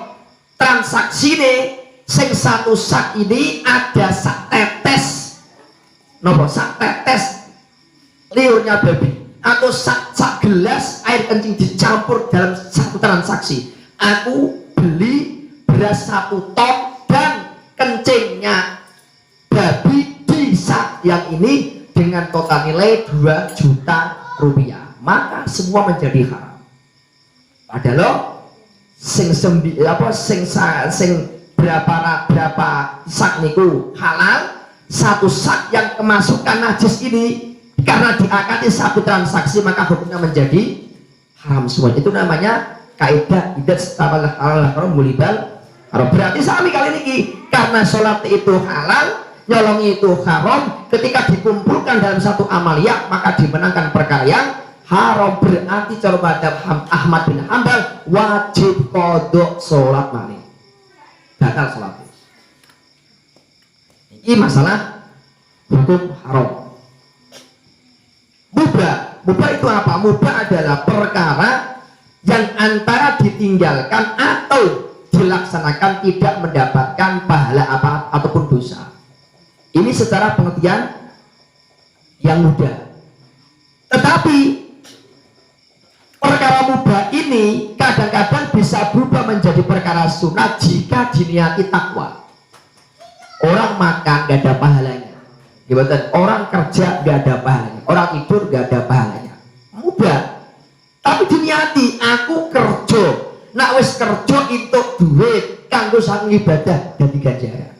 Transaksine sing 1 sak ini ada sak tetes, nopo sak tetes liurnya babi, atau sak gelas air kencing dicampur dalam satu transaksi. Aku beli beras 1 ton dan kencingnya babi di sak yang ini dengan total nilai 2 juta rupiah, maka semua menjadi haram. Padahal sing berapa sak niku halal, 1 sak yang kemasukan najis ini karena diakati 1 transaksi maka hukumnya menjadi haram semua. Itu namanya kaidah idza al halal haram mulibal haram. Berarti sami kali ini karena sholat itu halal, nyolongi itu haram, ketika dikumpulkan dalam satu amaliyah maka dimenangkan perkara yang haram. Berarti cara madzhab Ahmad bin Hambal wajib qodok sholat malih, batal sholat. Ini masalah hukum haram. Mubah itu apa? Mubah adalah perkara yang antara ditinggalkan atau dilaksanakan tidak mendapatkan pahala apa ataupun dosa. Ini secara pengertian yang mudah. Tetapi perkara mubah ini kadang-kadang bisa berubah menjadi perkara sunnah jika diniati takwa. Orang makan gak ada pahalanya, orang kerja gak ada pahalanya, orang tidur gak ada pahalanya. Mubah, tapi diniati aku kerja, nak wis kerja itu duit kanggo sang ibadah dan ganjaran.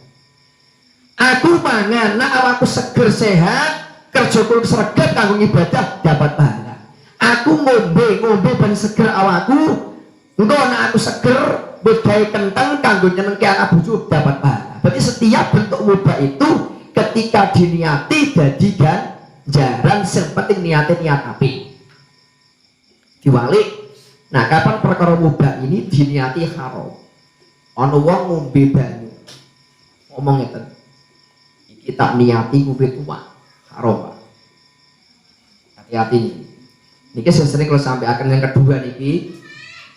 Aku mangan, nak aku seger sehat, kerja kulo sregep kanggo ibadah dapat pahala. Aku ngombe ben seger awakku, engko nek aku seger bedai kentang kanggo nyenengke anak bojo dapat pahala. Berarti setiap bentuk mubah itu ketika diniati jadi ganjaran, sing penting niat api. Diwalik. Nah, kapan perkara mubah ini diniati haram? Ana wong ngombe banyu. Ngomong ngeten. Iki tak niati ngombe tuwak. Haram, Pak. Hati-hati nih. Niki sering kalau sampai akan yang kedua niki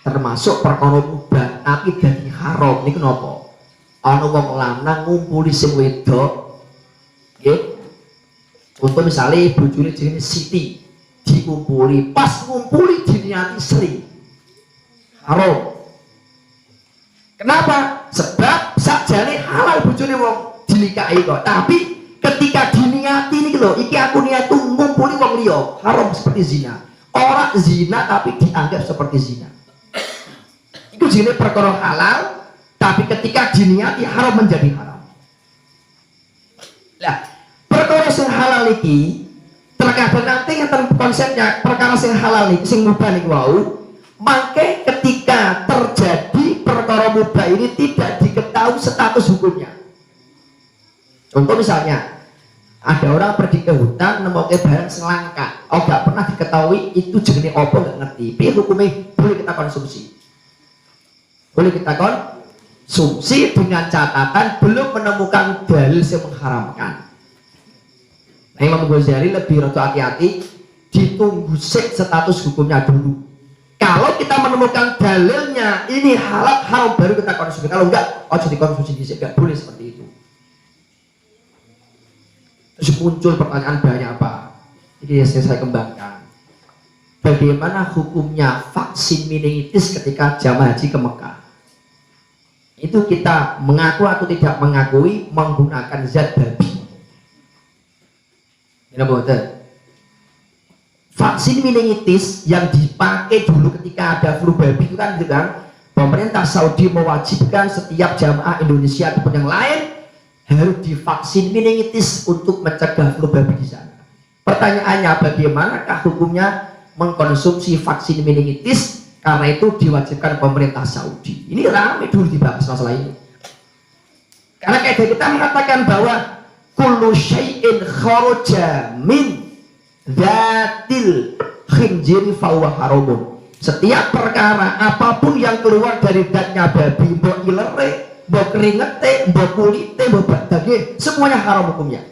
termasuk perkara mubah tapi dadi haram. Niki napa? Ana wong lanang ngumpuli sing wedok, nggih. Contoh misalnya bojone jenenge Siti, dikumpuli, pas ngumpuli diniati Sri. Haram. Kenapa? Sebab sakjane halal bojone wong dilikahi kok. Tapi ketika diniati niki lho, iki aku niat ngumpuli wong liya, haram seperti zina. Orang zina tapi dianggap seperti zina. Itu jenenge perkara halal, tapi ketika diniati haram menjadi haram. Nah, perkara sing halal iki terkadang nanti yang konsepnya perkara sing halal iki sing mubah niku wau, maka ketika terjadi perkara mubah ini tidak diketahui status hukumnya. Contoh misalnya ada orang pergi ke hutan nemoke barang sing langka, oh gak pernah diketahui itu jenis apa, gak ngerti. Piye hukumnya boleh kita konsumsi? Boleh kita konsumsi dengan catatan belum menemukan dalil yang mengharamkan. Nah, Imam Ghazali lebih rada hati-hati, ditunggu status hukumnya dulu. Kalau kita menemukan dalilnya ini halal haram baru kita konsumsi. Kalau enggak, oh jadi konsumsi bisa, enggak boleh seperti itu. Terus muncul pertanyaan banyak apa? Ini yang saya kembangkan. Bagaimana hukumnya vaksin meningitis ketika jamaah haji ke Mekah? Itu kita mengaku atau tidak mengakui menggunakan zat babi. Ini betul. Vaksin meningitis yang dipakai dulu ketika ada flu babi itu kan, pemerintah Saudi mewajibkan setiap jamaah Indonesia ataupun yang lain harus divaksin meningitis untuk mencegah flu babi di sana. Pertanyaannya, bagaimanakah hukumnya mengkonsumsi vaksin meningitis karena itu diwajibkan pemerintah Saudi? Ini ramai dulu dibahas masalah ini. Karena kayak kita mengatakan bahwa kullu syai'in kharaja min dzatil khinjiri fahuwa haramun. Setiap perkara apapun yang keluar dari zatnya babi, mbok ilere, mbok keringete, mbok kulite, mbok daging, semuanya haram hukumnya.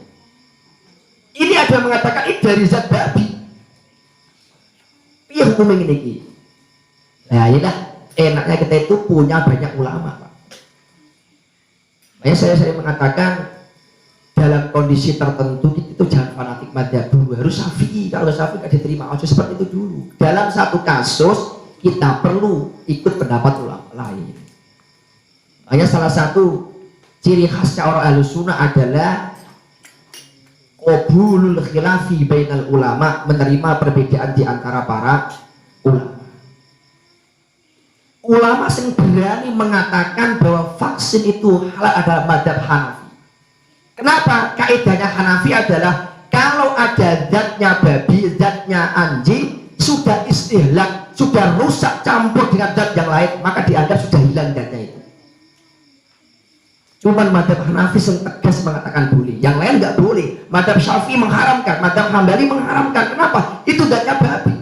Ini ada yang mengatakan ini dari zat babi. Iya hukumnya ini. Nah, inilah enaknya kita itu punya banyak ulama, Pak. Makanya saya mengatakan dalam kondisi tertentu itu jangan fanatik madzhab dulu, harus syafi'i. Kalau syafi'i tidak diterima, harus seperti itu dulu. Dalam satu kasus kita perlu ikut pendapat ulama lain. Hanya salah satu ciri khasnya orang Ahlussunnah adalah qabulul khilafi bainal ulama, menerima perbedaan di antara para ulama. Ulama yang berani mengatakan bahwa vaksin itu halal adalah madzhab Hanafi. Kenapa? Kaidahnya Hanafi adalah kalau ada zatnya babi, zatnya anjing, sudah istihlak, sudah rusak campur dengan zat yang lain, maka dianggap sudah hilang zatnya itu. Cuman madzhab Hanafi yang tegas mengatakan boleh, yang lain nggak boleh. Madzhab Syafi'i mengharamkan, madzhab Hambali mengharamkan. Kenapa? Itu zatnya babi.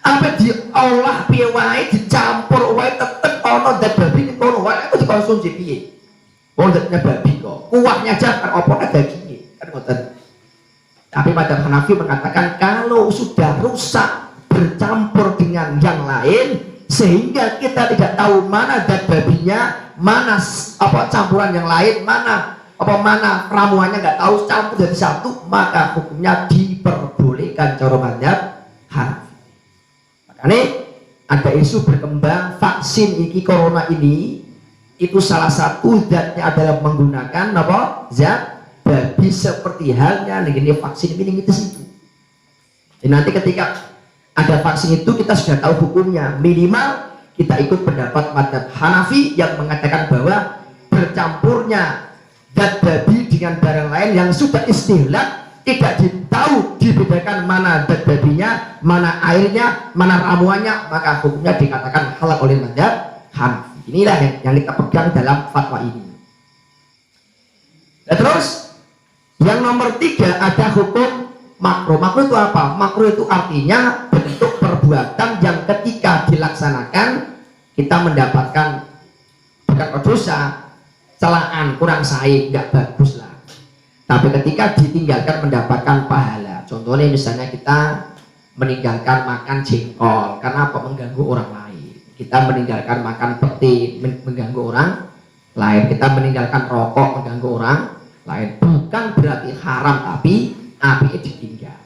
Apa diolah piye wae, dicampur wae, tetep ono zat babi kono wae itu dikonsumsi piye. Oh zatnya babi kok. Kuahnya aja kan opone dagingnya. Kan ngoten. Tapi madzhab Hanafi mengatakan kalau sudah rusak bercampur dengan yang lain sehingga kita tidak tahu mana zat babinya, mana apa campuran yang lain, mana ramuannya nggak tahu, campur jadi satu, maka hukumnya diperbolehkan cara madzhab Hanafi. Makanya ada isu berkembang vaksin iki corona ini itu salah satu zatnya adalah menggunakan apa? Zat babi seperti halnya dengan vaksin meningitis itu. Jadi nanti ketika ada vaksin itu kita sudah tahu hukumnya, minimal kita ikut pendapat madzhab Hanafi yang mengatakan bahwa bercampurnya zat babi dengan barang lain yang sudah istihlak tidak tahu dibedakan mana zat babinya, mana airnya, mana ramuannya, maka hukumnya dikatakan halal oleh madzhab Hanafi. Inilah yang kita pegang dalam fatwa ini. Nah, terus yang nomor 3 ada hukum makruh. Makruh itu apa? Makruh itu artinya bentuk perbuatan yang ketika dilaksanakan kita mendapatkan bukan dosa, celaan, kurang saik, nggak bagus lah. Tapi ketika ditinggalkan mendapatkan pahala. Contohnya misalnya kita meninggalkan makan jengkol karena apa? Mengganggu orang lain. Kita meninggalkan makan peti mengganggu orang lain. Kita meninggalkan rokok mengganggu orang lain. Bukan berarti haram, tapi api ditinggal.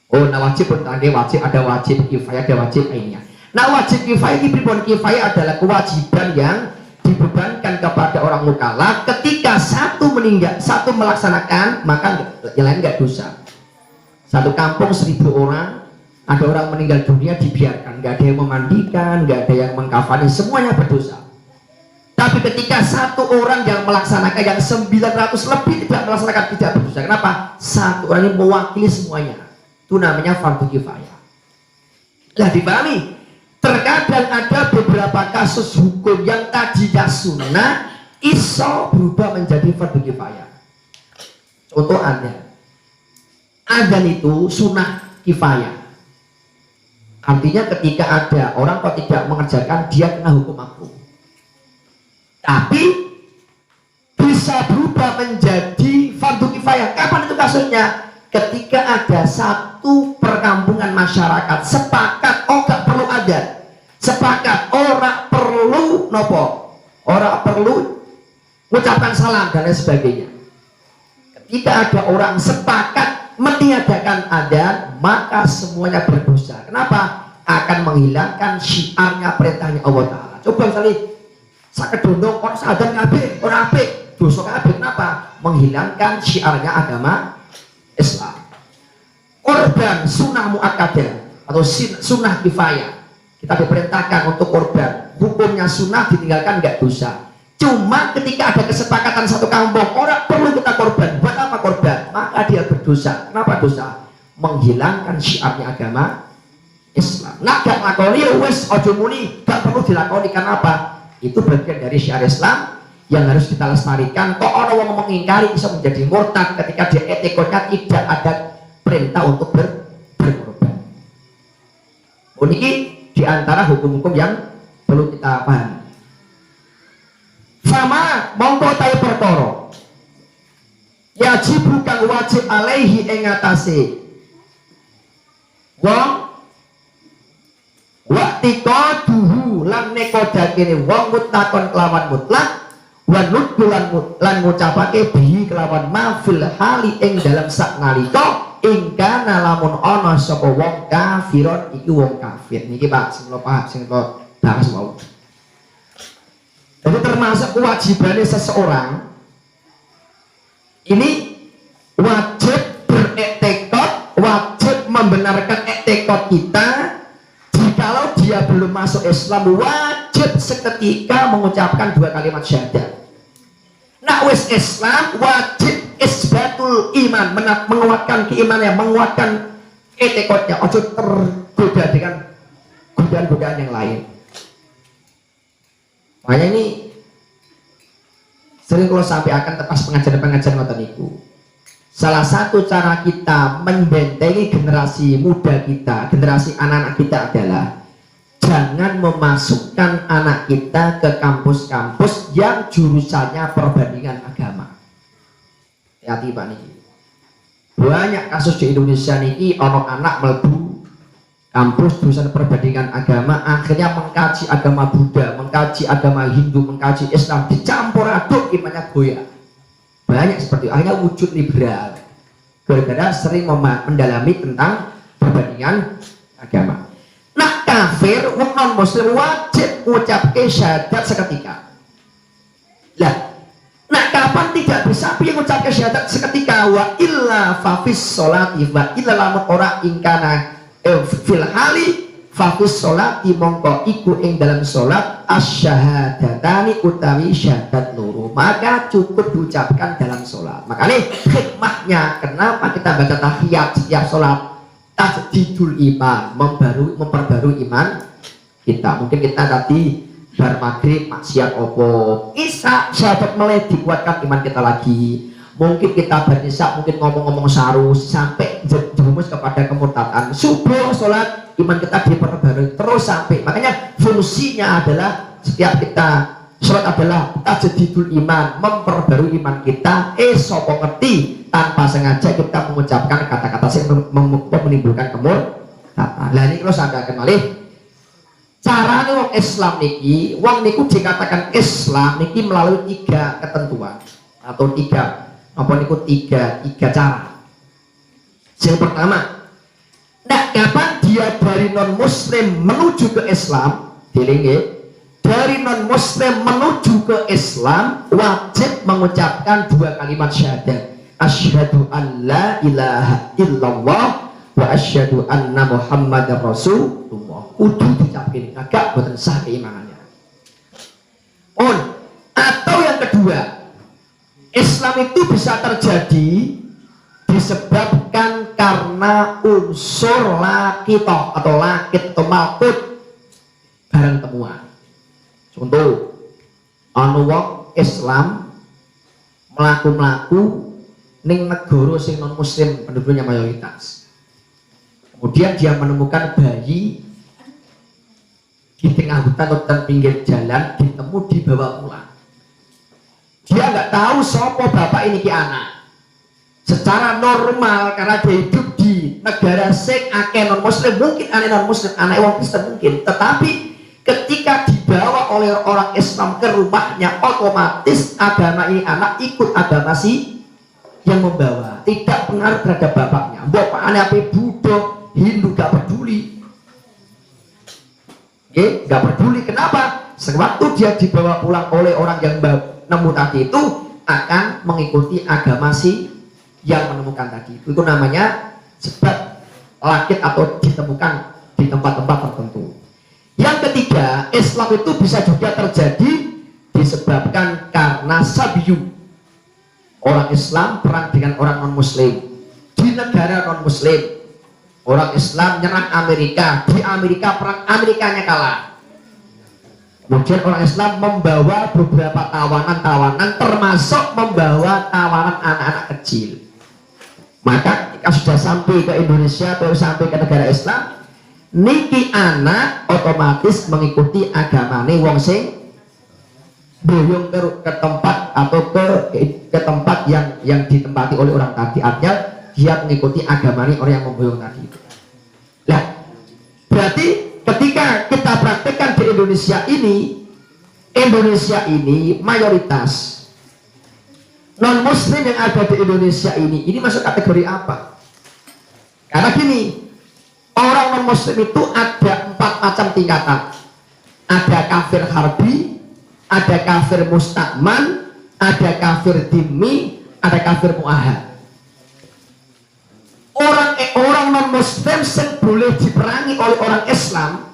Oh, nah wajib ada wajib kifayah, ada wajib lainnya. Nah wajib kifayah ini pripun? Kifayah adalah kewajiban yang dibebankan kepada orang mukallaf. Ketika satu meninggal, satu melaksanakan, maka yang lain nggak dosa. Satu kampung 1000 orang, ada orang meninggal dunia dibiarkan, nggak ada yang memandikan, nggak ada yang mengkafani, semuanya berdosa. Tapi Tapi ketika satu orang yang melaksanakan, yang 900 lebih tidak melaksanakan, tidak berdosa. Kenapa? Satu orang ini mewakili semuanya. Itu namanya fardu kifayah. Nah, dipahami? Terkadang ada beberapa kasus hukum yang tadinya sunnah iso berubah menjadi fardu kifayah. Contoh adzan itu sunnah kifayah. Artinya ketika ada orang kok tidak mengerjakan, dia kena hukum makruh. Tapi bisa berubah menjadi fardu kifayah. Kapan itu kasusnya? Ketika ada satu perkampungan masyarakat sepakat, oh gak perlu adzan, sepakat orang perlu nopo, orang perlu mengucapkan salam dan lain sebagainya. Ketika ada orang sepakat meniadakan adzan, maka semuanya berdosa. Kenapa? Akan menghilangkan syiarnya perintahnya Allah Ta'ala. Coba misalnya sakit dondong orang adzan kabeh, orang apik, dosa kabeh. Kenapa? Menghilangkan syiarnya agama Islam. Korban sunnah muakkadah atau sunnah kifayah, kita diperintahkan untuk korban. Hukumnya sunnah, ditinggalkan nggak dosa. Cuma ketika ada kesepakatan satu kampung, orang perlu kita korban. Buat apa korban? Maka dia berdosa. Kenapa dosa? Menghilangkan syiarnya agama Islam. Nah, gak ngakoni wes ojo muni, gak perlu dilakoni. Karena apa? Itu bagian dari syiar Islam yang harus kita lestarikan. Kok orang yang mengingkari bisa menjadi murtad ketika dia etikotnya tidak ada perintah untuk berkorban. Ini diantara hukum-hukum yang perlu kita pahami. Sama mongko tahe perkara yajib kang wajib alaihi ing atase wong waktika duhu lan nekodakene wong mutlakon kelawan mutlak wa nutku lan ngucapake bihi kelawan mafil hali ing dalam sak nalika ingkana lamun ana sapa wong kafiron iki wong kafir. Niki Pak sing kula paham, sing kula bahas mau. Jadi termasuk kewajibannya seseorang ini wajib berektekad, wajib membenarkan ektekad kita. Jikalau dia belum masuk Islam, wajib seketika mengucapkan 2 kalimat syahadat. Nah, wis Islam wajib isbatul iman, menguatkan keimanannya, menguatkan ektekadnya. Ojo tergoda dengan godaan-godaan yang lain. Makanya ini sering kalau sampai akan tepas pengajaran-pengajaran ngoten niku. Salah satu cara kita membentengi generasi muda kita, generasi anak-anak kita adalah jangan memasukkan anak kita ke kampus-kampus yang jurusannya perbandingan agama. Hati-hati Pak niki. Banyak kasus di Indonesia niki ono anak mlebu kampus jurusan perbandingan agama, akhirnya mengkaji agama Buddha, mengkaji agama Hindu, mengkaji Islam, dicampur aduk imannya goyah. Banyak seperti itu. Akhirnya wujud liberal gara-gara sering mendalami tentang perbandingan agama. Nah, kafir wong non muslim wajib ngucapke syahadat seketika. Lah, nah kapan tidak bisa piye ngucapke syahadat seketika? Wa illa fafis sholati wa illa lamun ora ingkana fil hali fafis sholati mongko iku ing dalam sholat asyahadatani utawi syahadat loro, maka cukup diucapkan dalam sholat. Makanya hikmahnya kenapa kita baca tahiyat setiap sholat, tajdidul iman, memperbarui iman kita. Mungkin kita tadi bar maghrib maksiat opo, isya syahadat mulai dikuatkan iman kita lagi. Mungkin kita berisya, mungkin ngomong-ngomong saru sampai jerumus kepada kemurtadan. Subuh sholat iman kita diperbarui terus sampai. Makanya fungsinya adalah setiap kita sholat adalah tajdidul iman, memperbarui iman kita. Sopo ngerti tanpa sengaja kita mengucapkan kata-kata yang menimbulkan kemurtadan. Lah ini kalau sampai akan malih caranya wong Islam niki, wong niku dikatakan Islam niki melalui 3 ketentuan atau tiga cara. Yang pertama, nah kapan dia dari non muslim menuju ke Islam, dari non muslim menuju ke Islam wajib mengucapkan 2 kalimat syahadat, asyhadu an la ilaha illallah wa asyhadu anna muhammadar rasulullah. Kudu diucapin, agak boten sah keimanannya. kedua, Islam itu bisa terjadi disebabkan karena unsur lakitoh atau lakit atau malkut barang temuan. Contoh, wong Islam melaku ning negara sing non muslim penduduknya mayoritas. Kemudian dia menemukan bayi di tengah hutan pinggir jalan, ditemu dibawa pulang. Dia nggak tahu sopo bapak ini ki anak. Secara normal karena dia hidup di negara sing akeh non muslim, mungkin aneh non muslim, anak wong Kristen mungkin. Tetapi ketika dibawa oleh orang Islam ke rumahnya, otomatis agama ini anak ikut agama si yang membawa, tidak pengaruh terhadap bapaknya. Bapak aneh apa Buddha, Hindu gak peduli. Oke, gak peduli. Kenapa? Sewaktu dia dibawa pulang oleh orang yang nemu tadi itu akan mengikuti agama si yang menemukan tadi. Itu namanya sebab lakit atau ditemukan di tempat-tempat tertentu. Yang ketiga, Islam itu bisa juga terjadi disebabkan karena sabiyu. Orang Islam perang dengan orang non muslim di negara non muslim. Orang Islam nyerang Amerika, di Amerika perang, Amerikanya kalah. Kemudian orang Islam membawa beberapa tawanan-tawanan, termasuk membawa tawanan anak-anak kecil. Maka jika sudah sampai ke Indonesia atau sampai ke negara Islam, niki anak otomatis mengikuti agamane wong sing boyong ke tempat atau ke tempat yang ditempati oleh orang tadi. Artinya dia mengikuti agamane orang yang memboyong tadi itu. Nah, berarti ketika kita praktekkan di Indonesia ini mayoritas non muslim yang ada di Indonesia ini masuk kategori apa? Karena gini, orang non muslim itu ada 4 macam tingkatan. Ada kafir harbi, ada kafir mustakman, ada kafir dhimmi, ada kafir muahad. Orang non muslim yang boleh diperangi oleh orang Islam,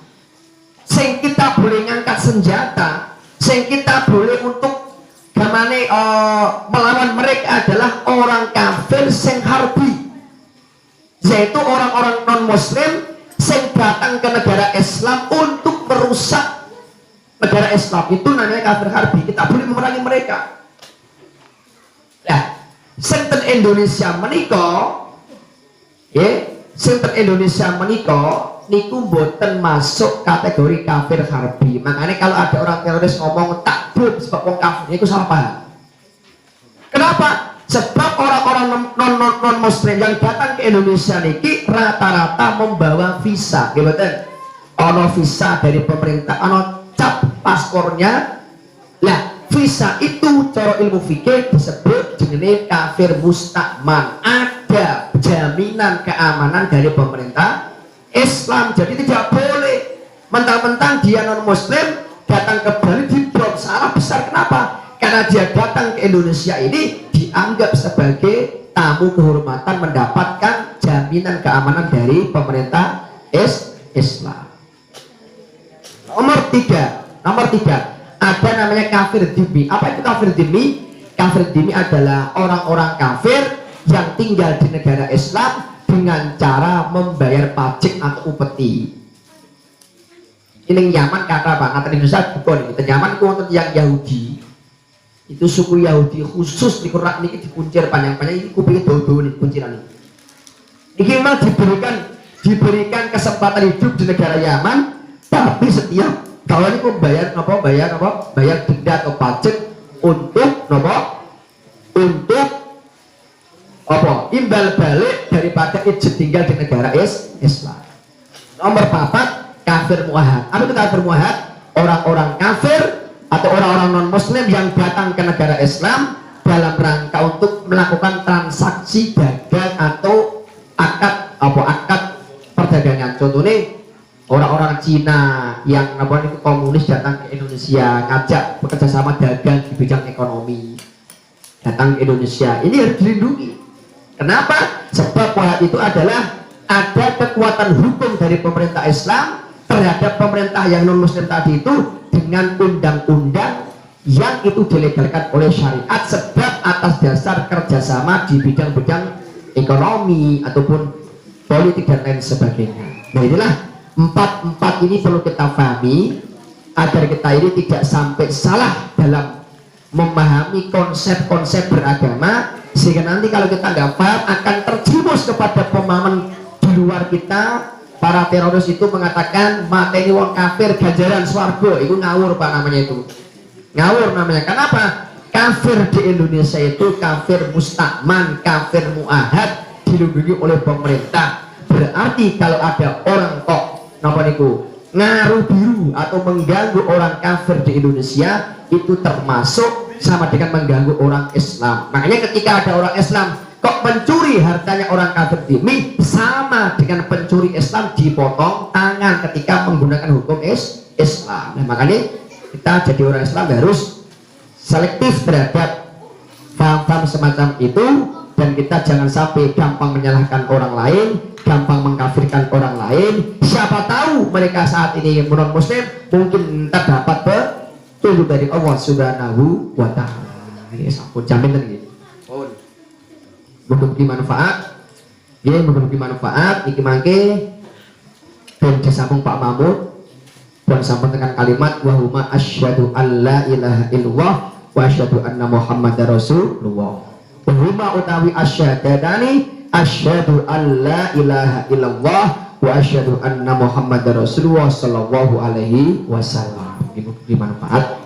yang kita boleh ngangkat senjata, yang kita boleh untuk gamane melawan mereka adalah orang kafir sing harbi, yaitu orang-orang non muslim yang datang ke negara Islam untuk merusak negara Islam. Itu namanya kafir harbi. Kita boleh memerangi mereka. Nah, senten Indonesia menikah, senten Indonesia menikah niku mboten masuk kategori kafir harbi. Makanya kalau ada orang teroris ngomong takbir sebab wong kafir, itu salah paham. Kenapa? Sebab orang-orang non muslim yang datang ke Indonesia niki rata-rata membawa visa, gitu kan? Ono visa dari pemerintah, ono cap paspornya. Lah, visa itu cara ilmu fikih disebut jenis kafir mustakman. Ada jaminan keamanan dari pemerintah Islam, jadi tidak boleh mentang-mentang dia non muslim datang ke Bali dibom. Salah besar. Kenapa? Karena dia datang ke Indonesia ini dianggap sebagai tamu kehormatan, mendapatkan jaminan keamanan dari pemerintah Islam. Nomor tiga, ada namanya kafir dhimmi. Apa itu kafir dhimmi? Kafir dhimmi adalah orang-orang kafir yang tinggal di negara Islam dengan cara membayar pajak atau upeti. Ini Yaman kata apa? Kata Indonesia bukan. Kita Yaman itu yang Yahudi. Itu suku Yahudi khusus di Quran ini dikuncir panjang-panjang. Ini kupingnya dodo nih kunciran ini. Ini memang diberikan kesempatan hidup di negara Yaman, tapi setiap kalau ini bayar denda atau pajak untuk imbal balik daripada izin tinggal di negara Islam. Nomor 4, kafir muahad. Apa itu kafir muahad? Orang-orang kafir atau orang-orang non muslim yang datang ke negara Islam dalam rangka untuk melakukan transaksi dagang atau akad perdagangan. Contohnya orang-orang Cina yang itu komunis datang ke Indonesia, ngajak bekerja sama dagang di bidang ekonomi, datang ke Indonesia. Ini harus dilindungi. Kenapa? Sebab wahad itu adalah ada kekuatan hukum dari pemerintah Islam terhadap pemerintah yang non muslim tadi itu dengan undang-undang yang itu dilegalkan oleh syariat sebab atas dasar kerjasama di bidang-bidang ekonomi ataupun politik dan lain sebagainya. Nah inilah empat ini perlu kita pahami agar kita ini tidak sampai salah dalam memahami konsep-konsep beragama, sehingga nanti kalau kita nggak paham akan terjerumus kepada pemahaman di luar kita. Para teroris itu mengatakan mateni wong kafir ganjaran swarga, itu ngawur Pak namanya, itu ngawur namanya. Kenapa? Kafir di Indonesia itu kafir mustakman, kafir muahad, dilindungi oleh pemerintah. Berarti kalau ada orang kok napa niku ngaruh biru atau mengganggu orang kafir di Indonesia, itu termasuk sama dengan mengganggu orang Islam. Makanya ketika ada orang Islam kok mencuri hartanya orang kafir demi, sama dengan pencuri Islam dipotong tangan ketika menggunakan hukum Islam. Nah makanya kita jadi orang Islam harus selektif terhadap paham-paham semacam itu, dan kita jangan sampai gampang menyalahkan orang lain, gampang mengkafirkan orang lain. Siapa tahu mereka saat ini non muslim, mungkin terdapat petunjuk dari Allah Subhanahu wa ta'ala. Ini sampun jamin lagi. Mudah-mudahan manfaat. Ya, mudah-mudahan manfaat. Iki mangke dan disambung Pak Mahmud dan sampun tekan kalimat wa huma asyhadu alla ilaha illallah wa asyhadu anna muhammadar rasulullah. Wa huma utawi asyhadani asyhadu alla ilaha illallah wa asyhadu anna muhammadar rasulullah sallallahu alaihi wasallam. Mudah-mudahan manfaat.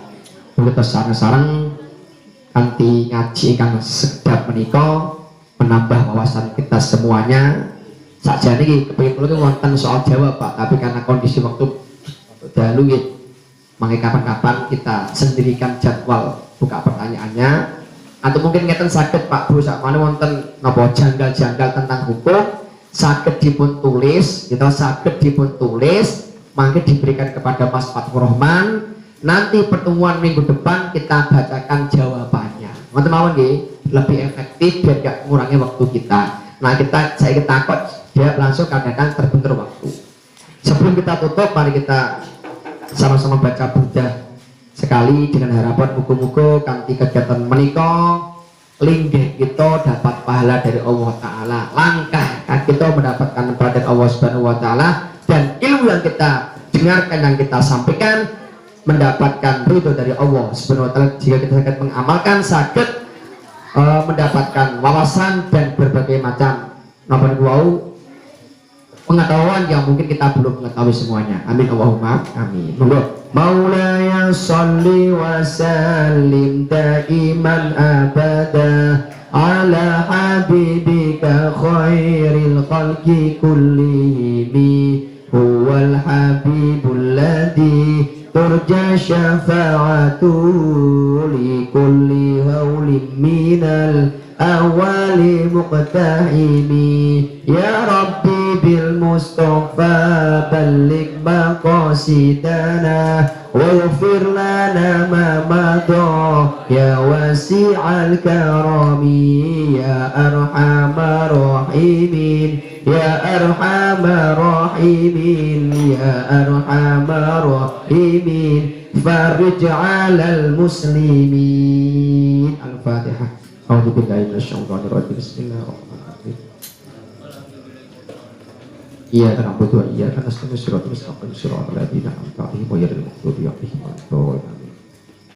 Kita sareng-sareng kanthi ngaji ingkang sedap menika menambah wawasan kita semuanya. Saja nih kepingin itu wonten soal Jawa Pak, tapi karena kondisi waktu daluit, makanya kapan-kapan kita sendirikan jadwal buka pertanyaannya. Atau mungkin ngeten sakit Pak Bu, sak mana wonten napa janggal-janggal tentang hukum, sakit dipun tulis, kita sakit dipun tulis, mangke diberikan kepada Mas Fathur Rahman. Nanti pertemuan minggu depan kita bacakan jawabannya. Wonten mawon nggih, lebih efektif biar gak mengurangi waktu kita. Nah saya takut dia langsung kadang-kadang terbentur waktu. Sebelum kita tutup, mari kita sama-sama baca burdah sekali dengan harapan muga-muga kanthi kegiatan menika linggih kita dapat pahala dari Allah Ta'ala, langkah kita mendapatkan pahala dari Allah Subhanahu wa Ta'ala, dan ilmu yang kita dengarkan, yang kita sampaikan mendapatkan ridho dari Allah Subhanahu wa Ta'ala. Jika kita sakit mengamalkan, sakit mendapatkan wawasan dan berbagai macam pengetahuan yang mungkin kita belum mengetahui semuanya. Amin Allahumma amin. Maulaya sholli wa sallim daiman abada ala habibika khairil khalqi kullihim huwal habibul ladzi turja syafa'atu li kulli hawlin minal awali muqtahimi ya rabbi bil mustafa balligh maqasidana waghfir lana ma madha ya wasi'al karami ya arhamar rahimin ya arhamar rahimin ya arhamar rahimin farij 'alal muslimin. Al-Fatihah. A'udzu billahi minasyaitonir rajim. Bismillahirrahmanirrahim. Iyyaka na'budu wa iyyaka nasta'in. Shiratal mustaqim. Shiratal ladzina an'amta 'alaihim ghairil maghdubi 'alaihim waladdallin.